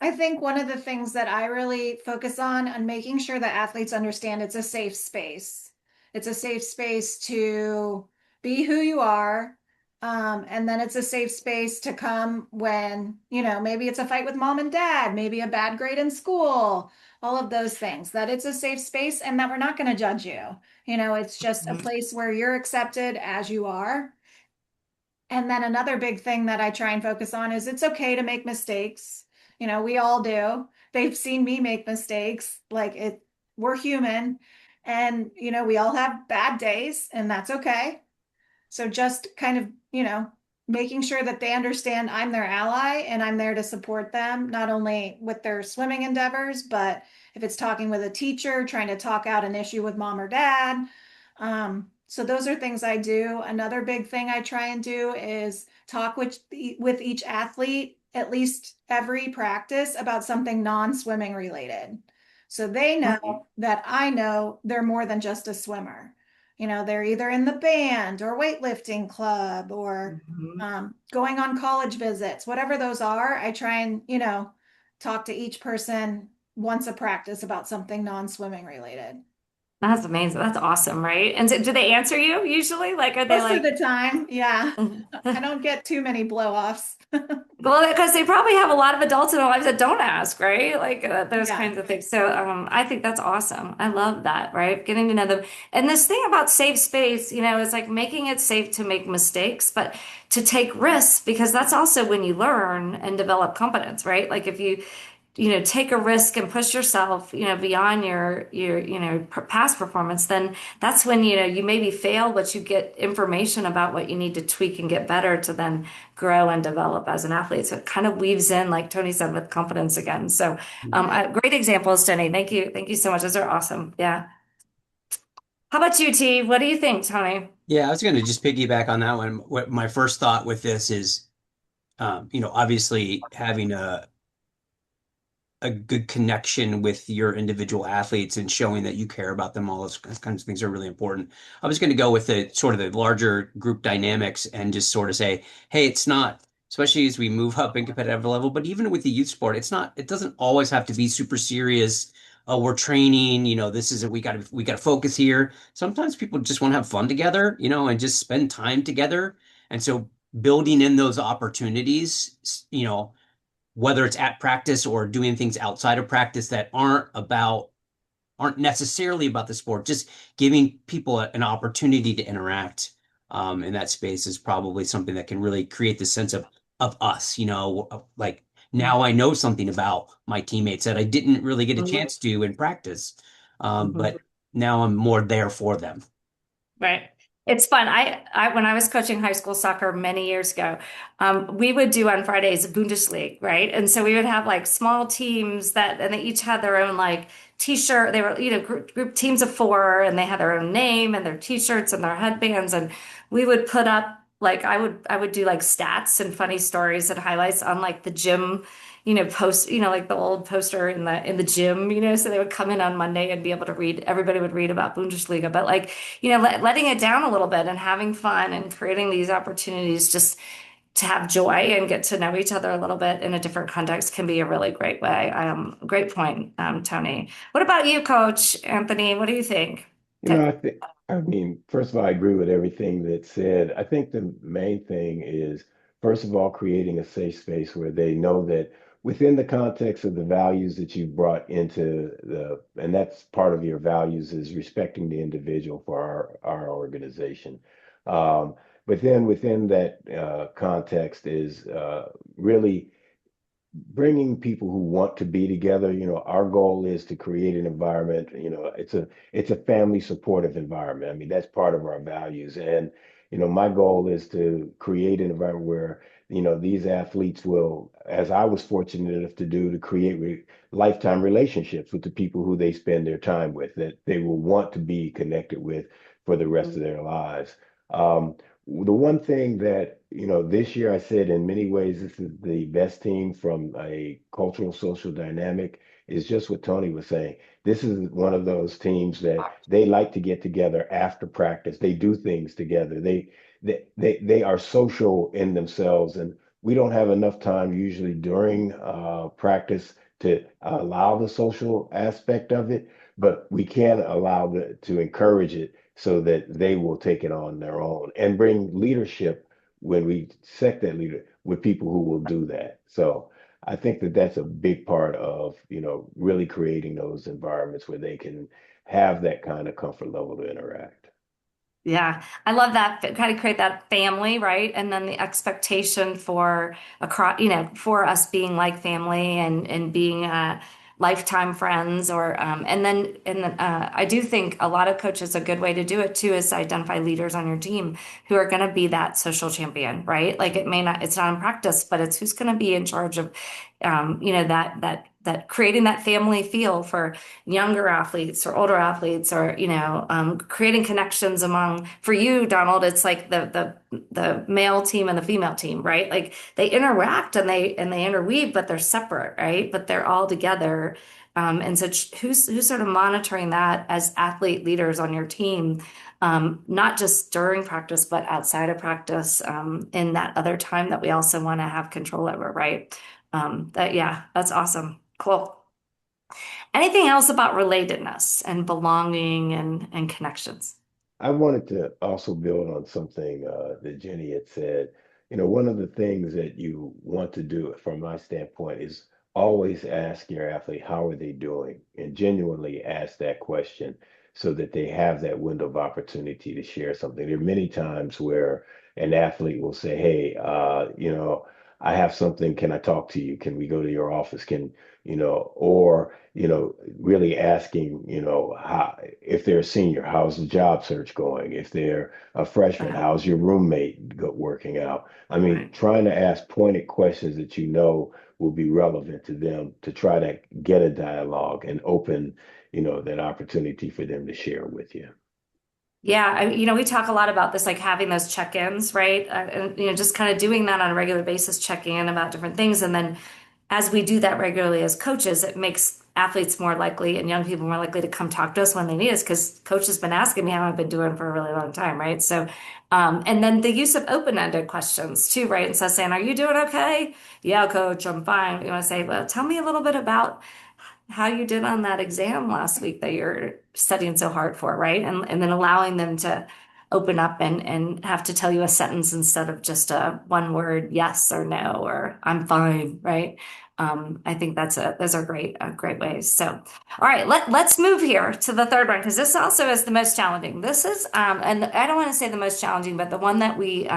I think one of the things that I really focus on making sure that athletes understand it's a safe space. It's a safe space to be who you are, And then it's a safe space to come when, maybe it's a fight with mom and dad, maybe a bad grade in school, all of those things, that it's a safe space and that we're not going to judge you. It's just a Mhm. place where you're accepted as you are. And then another big thing that I try and focus on is it's okay to make mistakes. We all do. They've seen me make mistakes. We're human and, we all have bad days and that's okay. So just kind of, making sure that they understand I'm their ally and I'm there to support them, not only with their swimming endeavors, but if it's talking with a teacher, trying to talk out an issue with mom or dad. So those are things I do. Another big thing I try and do is talk with each athlete at least every practice about something non-swimming related. So they know that I know they're more than just a swimmer. They're either in the band or weightlifting club or Mhm. going on college visits, whatever those are. I try and, talk to each person once a practice about something non-swimming related. That's amazing. That's awesome, right? And so, do they answer you usually? Like, are they Most of like, the time, yeah, I don't get too many blow-offs. well, because they probably have a lot of adults in their lives that don't ask, right? Like those Yeah. kinds of things. So I think that's awesome. I love that, right? Getting to know them. And this thing about safe space, is like making it safe to make mistakes, but to take risks, because that's also when you learn and develop competence, right? Like if you take a risk and push yourself, beyond your past performance, then that's when, you maybe fail, but you get information about what you need to tweak and get better to then grow and develop as an athlete. So it kind of weaves in, like Tony said, with confidence again. So, Right. great examples, Jenny. Thank you. Thank you so much. Those are awesome. Yeah. How about you, T? What do you think, Tony? Yeah, I was going to just piggyback on that one. What my first thought with this is, obviously having a good connection with your individual athletes and showing that you care about them. All those kinds of things are really important. I was going to go with the sort of the larger group dynamics and just sort of say, hey, it's not, especially as we move up in competitive level, but even with the youth sport, it doesn't always have to be super serious. Oh, we're training, this is we got to focus here. Sometimes people just want to have fun together, and just spend time together. And so building in those opportunities, whether it's at practice or doing things outside of practice that aren't necessarily about the sport, just giving people an opportunity to interact in that space is probably something that can really create this sense of us, like now I know something about my teammates that I didn't really get a chance to in practice. Mhm. But now I'm more there for them. Right. It's fun. I when I was coaching high school soccer many years ago, we would do on Fridays Bundesliga, right? And so we would have like small teams and they each had their own like t-shirt. They were, group teams of four, and they had their own name and their t-shirts and their headbands. And we would put up like I would do like stats and funny stories and highlights on like the gym, post, like the old poster in the gym, so they would come in on Monday and be able to read. Everybody would read about Bundesliga, but like letting it down a little bit and having fun and creating these opportunities just to have joy and get to know each other a little bit in a different context can be a really great way. Great point, Tony. What about you, Coach Anthony? What do you think? I mean, first of all, I agree with everything that's said. I think the main thing is, first of all, creating a safe space where they know that within the context of the values that you've brought and that's part of your values is respecting the individual for our organization. Um, but then within that context is really bringing people who want to be together. Our goal is to create an environment. It's a family supportive environment. I mean, that's part of our values. And my goal is to create an environment where these athletes will, as I was fortunate enough to do, to create lifetime relationships with the people who they spend their time with, that they will want to be connected with for the rest of their lives. Um, the one thing that, this year I said in many ways, this is the best team from a cultural social dynamic is just what Tony was saying. This is one of those teams that they like to get together after practice. They do things together. They are social in themselves, and we don't have enough time usually during practice to allow the social aspect of it, but we can to encourage it so that they will take it on their own and bring leadership when we set that leader with people who will do that. So I think that that's a big part of, really creating those environments where they can have that kind of comfort level to interact. Yeah, I love that. Kind of create that family, right? And then the expectation for across, for us being like family and being lifetime friends, or and then I do think a lot of coaches, a good way to do it too is to identify leaders on your team who are going to be that social champion, right? Like it's not in practice, but it's who's going to be in charge of, that creating that family feel for younger athletes or older athletes, or creating connections among, for you, Donald, it's like the male team and the female team, right? Like they interact and they interweave, but they're separate, right? But they're all together. And so who's sort of monitoring that as athlete leaders on your team, not just during practice, but outside of practice, in that other time that we also want to have control over, right? Yeah, that's awesome. Cool. Anything else about relatedness and belonging and connections? I wanted to also build on something that Jenny had said. One of the things that you want to do, from my standpoint, is always ask your athlete, how are they doing? And genuinely ask that question so that they have that window of opportunity to share something. There are many times where an athlete will say, hey, I have something. Can I talk to you? Can we go to your office? Or really asking, how, if they're a senior, how's the job search going? If they're a freshman, Uh, how's your roommate working out? I mean, right. trying to ask pointed questions that will be relevant to them to try to get a dialogue and open, that opportunity for them to share with you. Yeah, we talk a lot about this, like having those check-ins, right? And just kind of doing that on a regular basis, checking in about different things, and then as we do that regularly as coaches, it makes athletes more likely and young people more likely to come talk to us when they need us, because coach has been asking me how I've been doing for a really long time, right? So, and then the use of open-ended questions too, right? Instead of saying, "Are you doing okay?" "Yeah, coach, I'm fine." You want to say, "Well, tell me a little bit about how you did on that exam last week that you're studying so hard for," right? And then allowing them to open up and have to tell you a sentence instead of just a one word yes or no or I'm fine, right? I think those are great ways. So, all right, let's move here to the third one, because this also is the most challenging. This is, and I don't want to say the most challenging, but the one that we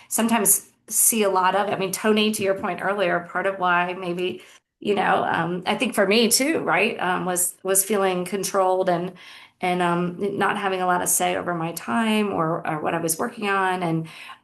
sometimes see a lot of. I mean, Tony, to your point earlier, part of why maybe I think for me too, right, was feeling controlled and not having a lot of say over my time or what I was working on,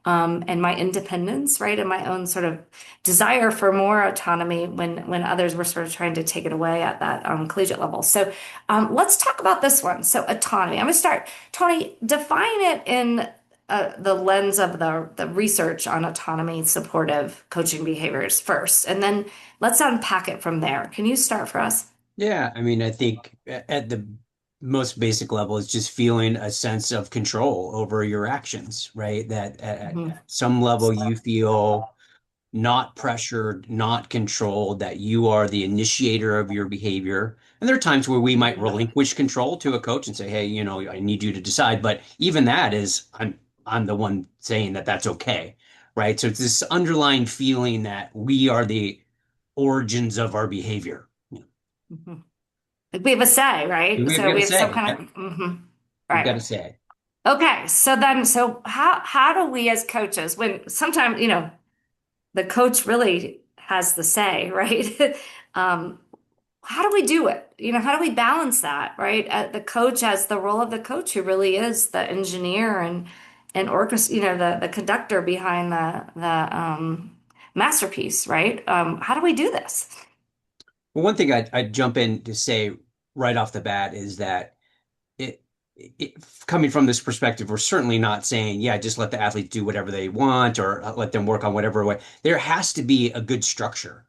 and my independence, right, and my own sort of desire for more autonomy when others were sort of trying to take it away at that collegiate level. So let's talk about this one. So autonomy. I'm going to start. Tony, define it in the lens of the research on autonomy supportive coaching behaviors first, and then let's unpack it from there. Can you start for us? Yeah, I mean, I think at the most basic level is just feeling a sense of control over your actions, right? That Mhm. at some level you feel not pressured, not controlled, that you are the initiator of your behavior. And there are times where we might relinquish control to a coach and say, hey, I need you to decide. But even that is, I'm the one saying that that's okay, right? So it's this underlying feeling that we are the origins of our behavior. Mhm. Like we have a say, right? We've So got we to have some say, kind yep, of, we've got right. to say. Okay, so how do we as coaches, when sometimes the coach really has the say, right? um, how do we do it? How do we balance that, right? The coach has the role of the coach, who really is the engineer and orchestra, the conductor behind the masterpiece, right? How do we do this? Well, one thing I'd jump in to say right off the bat is that it, it coming from this perspective, we're certainly not saying, yeah, just let the athletes do whatever they want or let them work on whatever way. There has to be a good structure,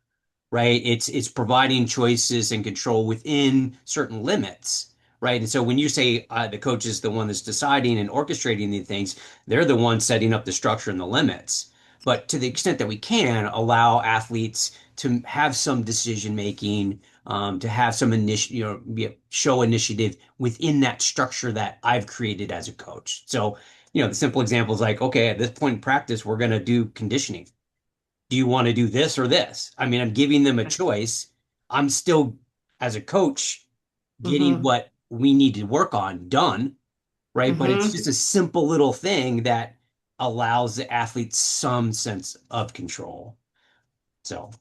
right? It's providing choices and control within certain limits, right? And so when you say the coach is the one that's deciding and orchestrating these things, they're the one setting up the structure and the limits. But to the extent that we can allow athletes to have some decision making, to have some show initiative within that structure that I've created as a coach. So the simple example is like, okay, at this point in practice, we're going to do conditioning. Do you want to do this or this? I mean, I'm giving them a choice. I'm still, as a coach, getting Mm-hmm. what we need to work on done, right? But it's Mm-hmm. just a simple little thing that allows the athlete some sense of control. So,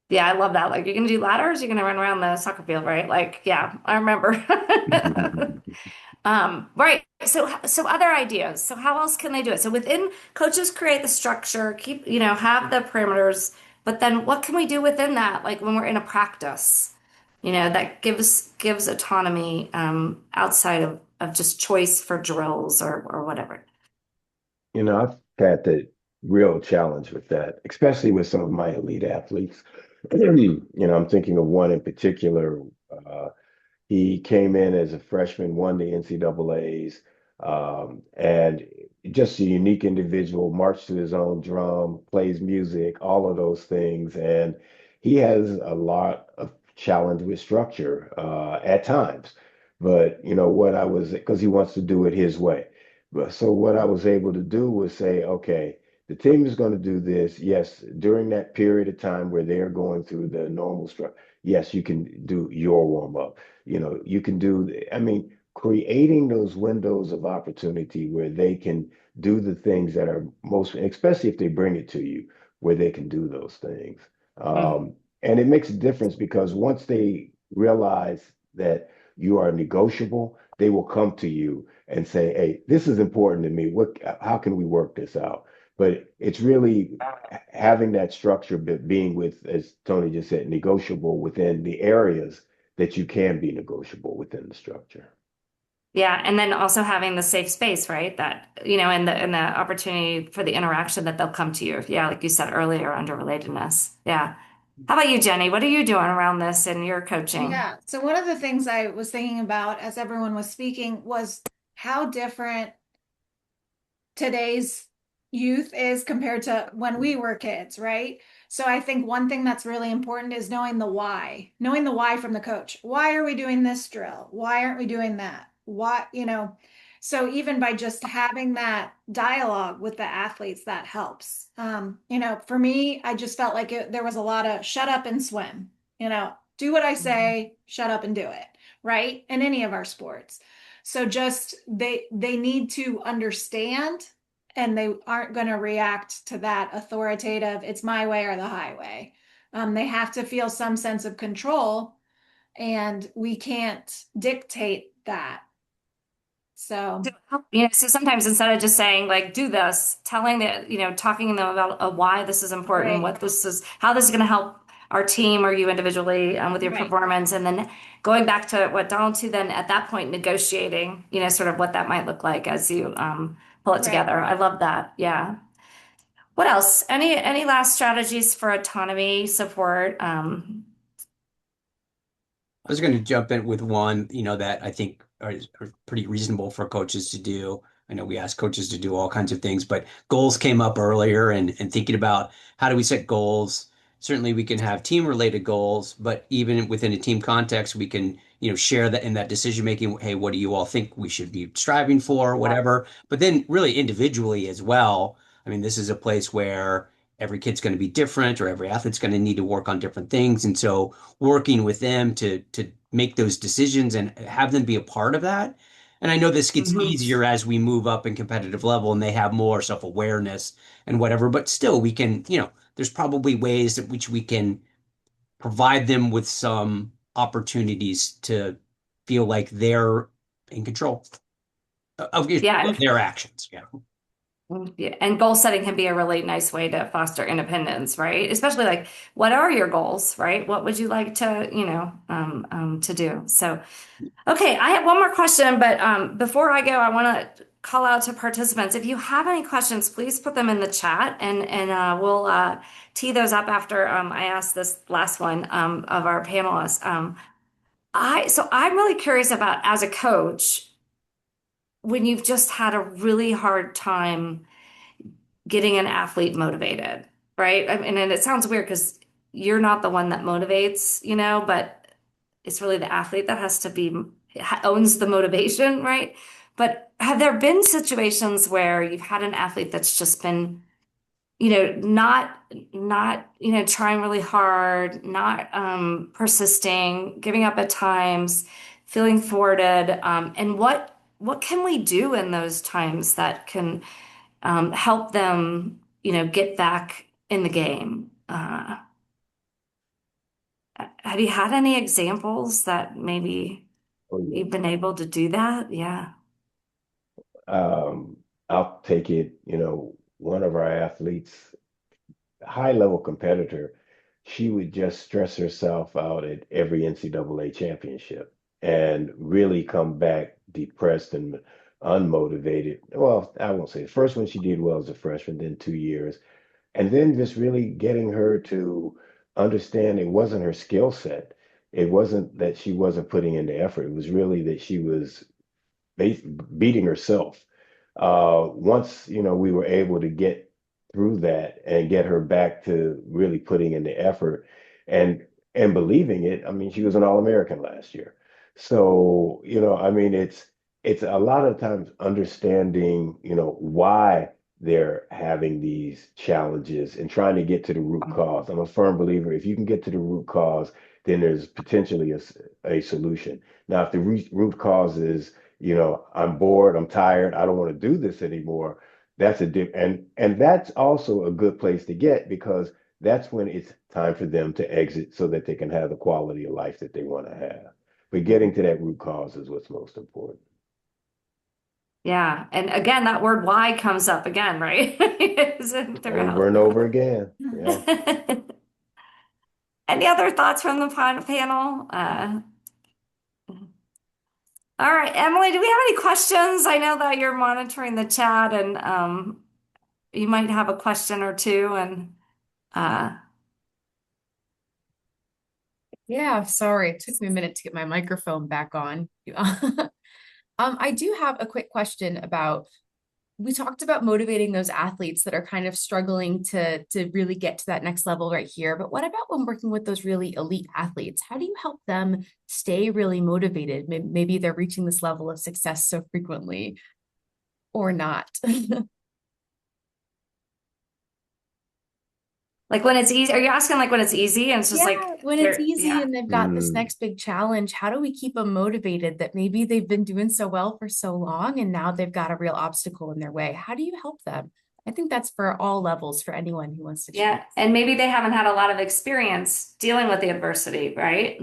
Yeah, I love that. Like, you're gonna do ladders, you're gonna run around the soccer field, right? Like, yeah, I remember. Right. So other ideas. So how else can they do it? So within coaches create the structure, keep, have the parameters, but then what can we do within that? Like when we're in a practice, that gives autonomy outside of just choice for drills or whatever. I've had the real challenge with that, especially with some of my elite athletes. I'm thinking of one in particular. Uh, He came in as a freshman, won the NCAAs, and just a unique individual, marched to his own drum, plays music, all of those things. And he has a lot of challenge with structure at times. But what I was, because he wants to do it his way. But so what I was able to do was say, okay, the team is going to do this. Yes, during that period of time where they're going through the normal structure, yes, you can do your warm up. You can do, I mean, creating those windows of opportunity where they can do the things that are most, especially if they bring it to you, where they can do those things. Mhm. And it makes a difference because once they realize that you are negotiable, they will come to you and say, "Hey, this is important to me. How can we work this out?" But it's really having that structure, but being with, as Tony just said, negotiable within the areas that you can be negotiable within the structure. Yeah, and then also having the safe space, right? That, and the opportunity for the interaction that they'll come to you. Yeah, like you said earlier, under relatedness. Yeah. How about you, Jenny? What are you doing around this in your coaching? Yeah. So one of the things I was thinking about as everyone was speaking was how different today's youth is compared to when we were kids, right? So I think one thing that's really important is knowing the why from the coach. Why are we doing this drill? Why aren't we doing that? Why? So even by just having that dialogue with the athletes, that helps. For me, I just felt like there was a lot of shut up and swim, do what I Mhm. say, shut up and do it, right? In any of our sports. So just they need to understand and they aren't going to react to that authoritative, it's my way or the highway. They have to feel some sense of control and we can't dictate that. So, So sometimes instead of just saying like do this, telling talking to them about why this is important, right, what this is, how this is going to help our team or you individually with your right, performance, and then going back to what Donald to then at that point negotiating, sort of what that might look like as you pull it right. together. I love that. Yeah. What else? Any last strategies for autonomy support? I was going to jump in with one, that I think are pretty reasonable for coaches to do. I know we ask coaches to do all kinds of things, but goals came up earlier and thinking about how do we set goals. Certainly we can have team related goals, but even within a team context, we can, share that in that decision making. Hey, what do you all think we should be striving for, whatever. But then really individually as well. I mean, this is a place where every kid's going to be different or every athlete's going to need to work on different things. And so working with them to make those decisions and have them be a part of that. And I know this gets Mhm. easier as we move up in competitive level and they have more self-awareness and whatever, but still we can, there's probably ways in which we can provide them with some opportunities to feel like they're in control Yeah. of their actions. Yeah. Yeah, and goal setting can be a really nice way to foster independence, right? Especially like, what are your goals, right? What would you like to, to do? So, okay, I have one more question, but before I go, I want to call out to participants. If you have any questions, please put them in the chat, and we'll tee those up after I ask this last one of our panelists. I'm really curious about as a coach, when you've just had a really hard time getting an athlete motivated, right? I mean, and it sounds weird because you're not the one that motivates, but it's really the athlete that has to owns the motivation, right? But have there been situations where you've had an athlete that's just been, not, trying really hard, not persisting, giving up at times, feeling thwarted, and what can we do in those times that can help them, get back in the game? Have you had any examples that maybe Oh, yeah. you've been able to do that? Yeah. Um, I'll take it, one of our athletes, high level competitor, she would just stress herself out at every NCAA championship and really come back depressed and unmotivated. Well, I won't say the first one she did well as a freshman, then 2 years. And then just really getting her to understand it wasn't her skill set. It wasn't that she wasn't putting in the effort. It was really that she was beating herself. Once we were able to get through that and get her back to really putting in the effort and believing it. I mean, she was an All-American last year. So, I mean, it's a lot of times understanding, why they're having these challenges and trying to get to the root cause. I'm a firm believer if you can get to the root cause, then there's potentially a solution. Now, if the root cause is I'm bored, I'm tired, I don't want to do this anymore. That's a dip, and that's also a good place to get because that's when it's time for them to exit so that they can have the quality of life that they want to have. But getting to that root cause is what's most important. Yeah. And again, that word why comes up again, right? Is it Over throughout? and over again. Yeah. Any other thoughts from the panel? All right, Emily, do we have any questions? I know that you're monitoring the chat and you might have a question or two and uh Yeah, sorry, it took me a minute to get my microphone back on. I do have a quick question about, we talked about motivating those athletes that are kind of struggling to really get to that next level right here. But what about when working with those really elite athletes? How do you help them stay really motivated? Maybe they're reaching this level of success so frequently or not. like when it's easy, are you asking like when it's easy and it's just Yeah, like when it's they're easy yeah. and they've got this Mm. next big challenge, how do we keep them motivated that maybe they've been doing so well for so long and now they've got a real obstacle in their way? How do you help them? I think that's for all levels for anyone who wants to Yeah, change. and maybe they haven't had a lot of experience dealing with the adversity, right?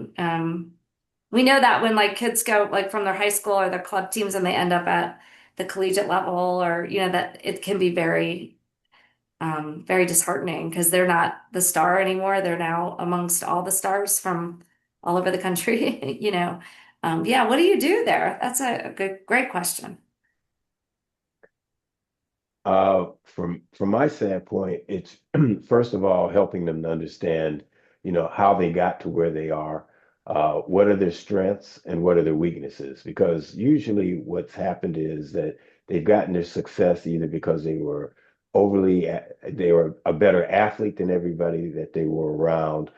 We know that when like kids go like from their high school or their club teams and they end up at the collegiate level or that it can be very disheartening because they're not the star anymore. They're now amongst all the stars from all over the country, Yeah, what do you do there? That's a great question. From my standpoint, it's first of all helping them to understand, how they got to where they are, what are their strengths and what are their weaknesses. Because usually what's happened is that they've gotten their success either because they were a better athlete than everybody that they were around,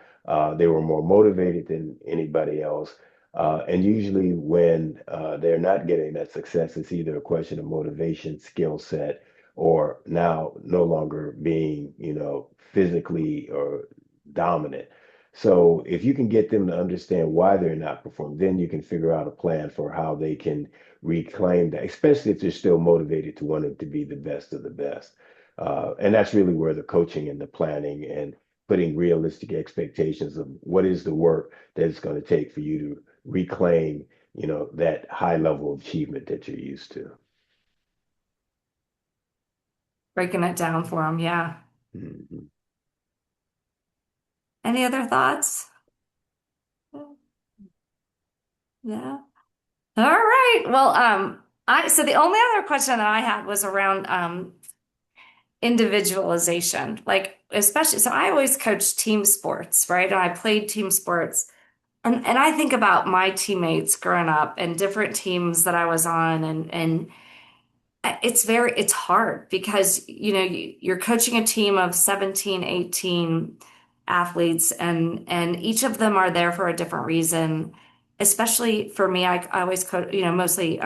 they were more motivated than anybody else. And usually when they're not getting that success, it's either a question of motivation, skill set or now no longer being, physically or dominant. So if you can get them to understand why they're not performing, then you can figure out a plan for how they can reclaim that, especially if they're still motivated to want to be the best of the best. And that's really where the coaching and the planning and putting realistic expectations of what is the work that it's going to take for you to reclaim, that high level of achievement that you're used to. Breaking it down for them, yeah. Mhm. Any other thoughts? Yeah. All right. Well, so the only other question that I had was around individualization. Like especially so I always coach team sports, right? And I played team sports. And I think about my teammates growing up and different teams that I was on and it's hard because you're coaching a team of 17, 18 athletes and each of them are there for a different reason. Especially for me, I always coach, mostly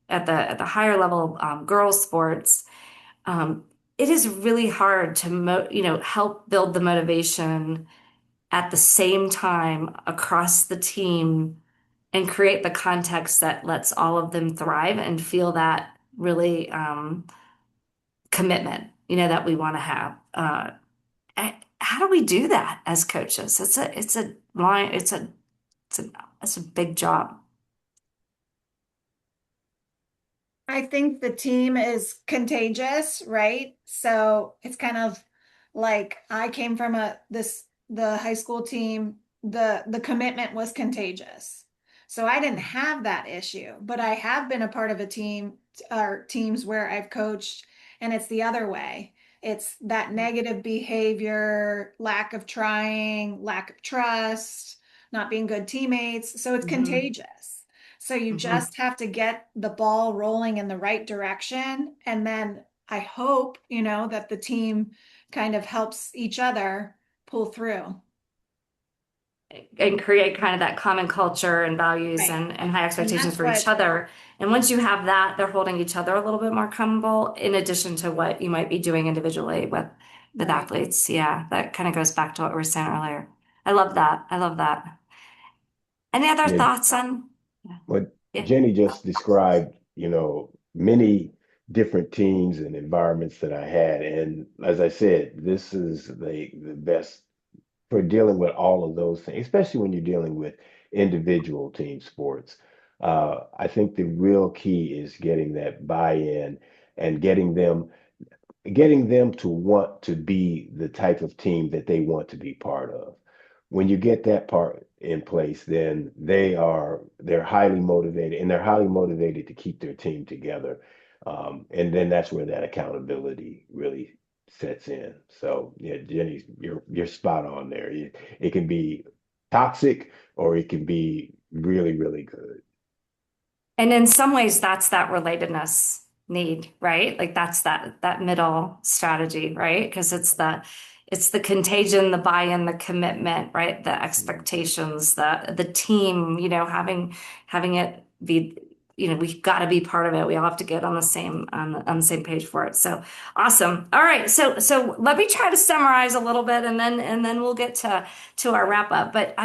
at the higher level girls sports, um, it is really hard to help build the motivation at the same time across the team and create the context that lets all of them thrive and feel that really commitment, that we want to have. How do we do that as coaches? It's a line, it's a it's a big job. I think the team is contagious, right? So it's kind of like I came from the high school team, the commitment was contagious. So I didn't have that issue, but I have been a part of a team or teams where I've coached and it's the other way. It's that negative behavior, lack of trying, lack of trust, not being good teammates. So it's Hmm. contagious. So you Hmm. just have to get the ball rolling in the right direction. And then I hope, that the team kind of helps each other pull through. And create kind of that common culture and values Right. and high And expectations that's for each what, other. And once you have that, they're holding each other a little bit more accountable in addition to what you might be doing individually with right. athletes. Yeah, that kind of goes back to what we were saying earlier. I love that. I love that. Any other Yeah, thoughts on? Yeah. what Yeah. Jenny just described, many different teams and environments that I had. And as I said, this is the best for dealing with all of those things, especially when you're dealing with individual team sports. I think the real key is getting that buy-in and getting them to want to be the type of team that they want to be part of. When you get that part in place, then they're highly motivated and they're highly motivated to keep their team together. And then that's where that accountability really sets in. So yeah, Jenny, you're spot on there. It can be toxic or it can be really, really good. And in some ways, that's that relatedness need, right? Like that's that middle strategy, right? Because it's the contagion, the buy-in, the commitment, right? The expectations, the team, having it be, we've got to be part of it. We all have to get on the same page for it. So awesome. All right. So let me try to summarize a little bit and then we'll get to our wrap up. But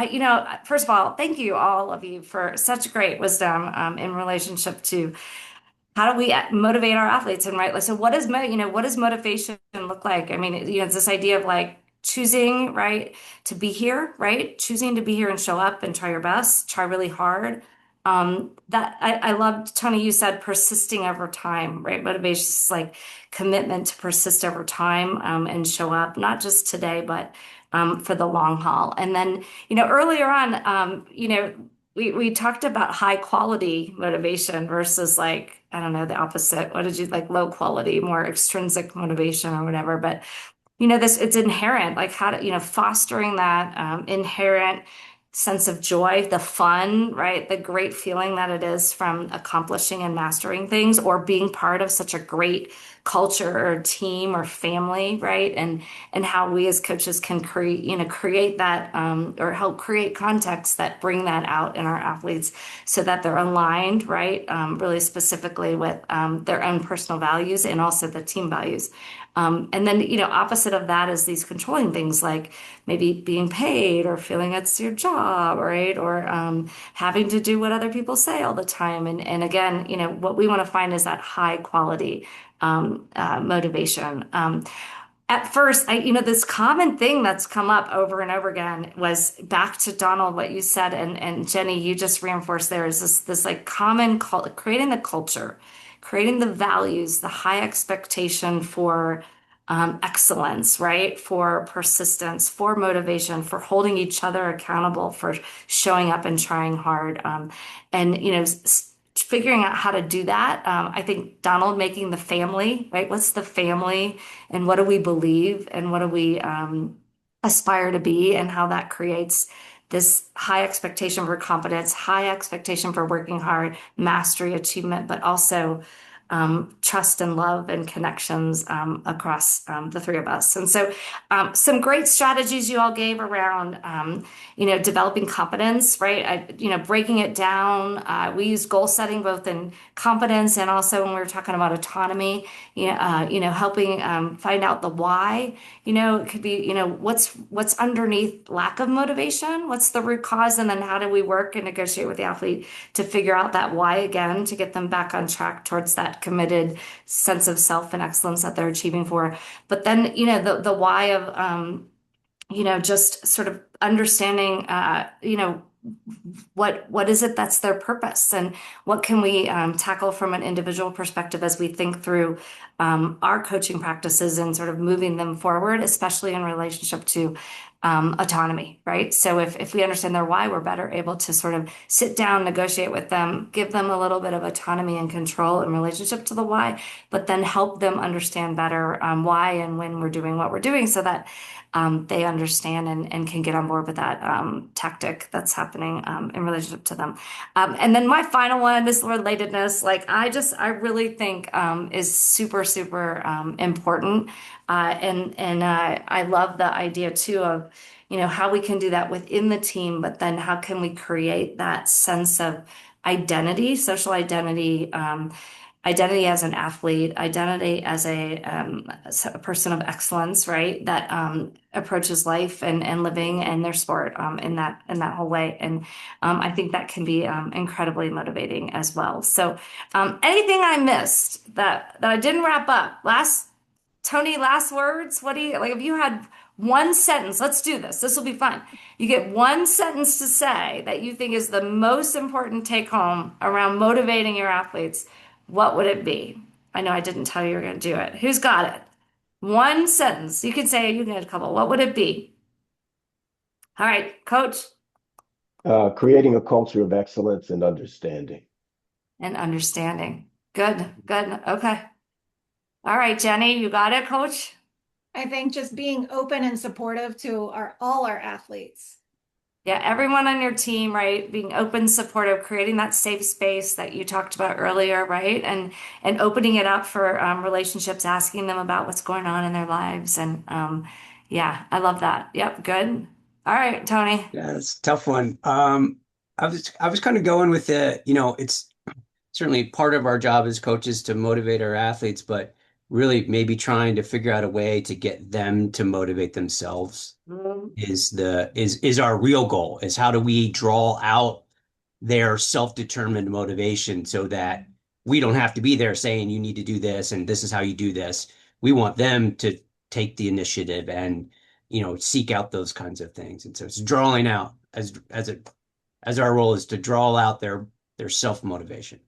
first of all, thank you all of you for such great wisdom in relationship to how do we motivate our athletes and right, like, so what does motivation look like? I mean, it's this idea of like choosing, right, to be here, right, choosing to be here and show up and try your best, try really hard. That I loved, Tony, you said persisting over time, right? Motivation is like commitment to persist over time, and show up not just today but for the long haul. And then earlier on, we talked about high quality motivation versus, like, I don't know, the opposite. What did you like? Low quality, more extrinsic motivation or whatever. But this, it's inherent, like how to, fostering that inherent sense of joy, the fun, right? The great feeling that it is from accomplishing and mastering things or being part of such a great culture or team or family, right? And how we as coaches can create that or help create contexts that bring that out in our athletes so that they're aligned, right? Really specifically with their own personal values and also the team values. And then, opposite of that is these controlling things like maybe being paid or feeling it's your job, right? Or having to do what other people say all the time. And again, what we want to find is that high quality motivation. At first, this common thing that's come up over and over again was back to Donald, what you said, and Jenny, you just reinforced there is this like common creating the culture, creating the values, the high expectation for excellence, right? For persistence, for motivation, for holding each other accountable, for showing up and trying hard. And, figuring out how to do that. I think Donald making the family, right? What's the family and what do we believe and what do we aspire to be and how that creates this high expectation for competence, high expectation for working hard, mastery, achievement, but also trust and love and connections across the three of us. And so some great strategies you all gave around, developing competence, right? Breaking it down. We use goal setting both in competence and also when we were talking about autonomy, helping find out the why. It could be, what's underneath lack of motivation? What's the root cause? And then how do we work and negotiate with the athlete to figure out that why again, to get them back on track towards that committed sense of self and excellence that they're achieving for. But then, the why of, just sort of understanding, what is it that's their purpose and what can we tackle from an individual perspective as we think through our coaching practices and sort of moving them forward, especially in relationship to autonomy, right? So if we understand their why, we're better able to sort of sit down, negotiate with them, give them a little bit of autonomy and control in relationship to the why, but then help them understand better why and when we're doing what we're doing so that they understand and can get on board with that tactic that's happening in relationship to them. And then my final one, this relatedness, like I really think is super, super important. I love the idea too of, how we can do that within the team, but then how can we create that sense of identity, social identity, identity as an athlete, identity as a person of excellence, right? That approaches life and living and their sport in that whole way. And I think that can be incredibly motivating as well. So anything I missed that I didn't wrap up? Tony, last words? What do you like? If you had one sentence, let's do this. This will be fun. You get one sentence to say that you think is the most important take home around motivating your athletes. What would it be? I know I didn't tell you you were going to do it. Who's got it? One sentence. You can get a couple. What would it be? All right, coach. Creating a culture of excellence and understanding. And understanding. Good. Okay. All right, Jeni, you got it, coach? I think just being open and supportive to all our athletes. Yeah, everyone on your team, right? Being open, supportive, creating that safe space that you talked about earlier, right? And opening it up for relationships, asking them about what's going on in their lives. And yeah, I love that. Yep, good. All right, Tony. Yeah, it's a tough one. I was kind of going with it's certainly part of our job as coaches to motivate our athletes, but really maybe trying to figure out a way to get them to motivate themselves is our real goal. Is how do we draw out their self-determined motivation so that we don't have to be there saying you need to do this and this is how you do this. We want them to take the initiative and seek out those kinds of things. And so it's drawing out as our role is to draw out their self-motivation.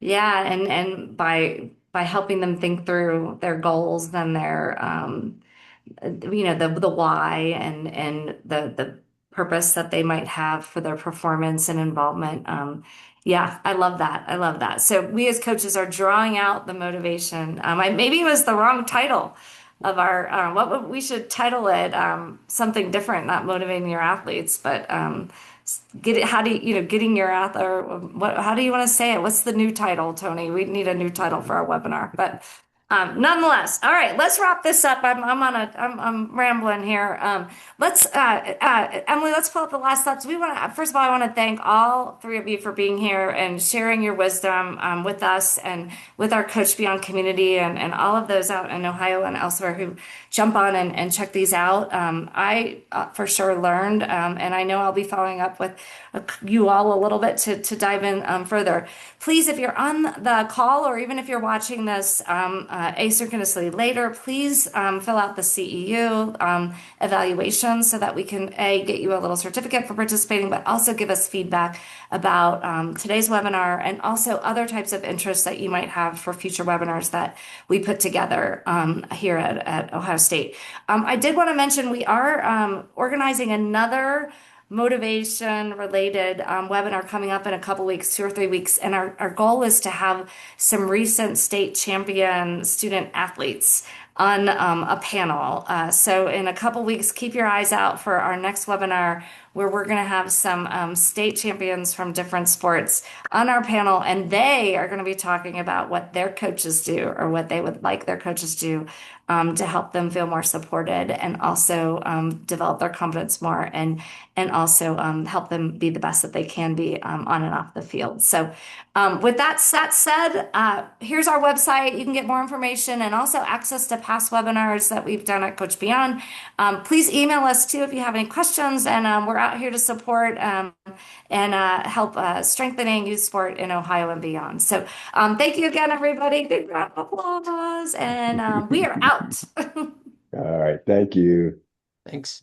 Yeah, and by helping them think through their goals, then their the why and the purpose that they might have for their performance and involvement. Yeah, I love that. I love that. So we as coaches are drawing out the motivation. Maybe it was the wrong title of our we should title it something different, not motivating your athletes, but getting your or what, how do you want to say it? What's the new title, Tony? We need a new title for our webinar, but nonetheless, all right, let's wrap this up. I'm rambling here. Emily, let's pull up the last thoughts. First of all, I want to thank all three of you for being here and sharing your wisdom with us and with our Coach Beyond community and all of those out in Ohio and elsewhere who jump on and check these out. I for sure learned, and I know I'll be following up with you all a little bit to dive in further. Please, if you're on the call or even if you're watching this asynchronously later, please fill out the CEU evaluation so that we can get you a little certificate for participating, but also give us feedback about today's webinar and also other types of interests that you might have for future webinars that we put together here at Ohio State. I did want to mention we are organizing another motivation related webinar coming up in a couple weeks, 2 or 3 weeks. And our goal is to have some recent state champion student athletes on a panel. So in a couple weeks, keep your eyes out for our next webinar where we're going to have some state champions from different sports on our panel, and they are going to be talking about what their coaches do or what they would like their coaches do to help them feel more supported and also develop their confidence more and also help them be the best that they can be on and off the field. So with that said, here's our website. You can get more information and also access to past webinars that we've done at Coach Beyond. Please email us too if you have any questions, and we're out here to support and help strengthening youth sport in Ohio and beyond. So thank you again, everybody. Big round of applause, and we are out. All right. Thank you. Thanks.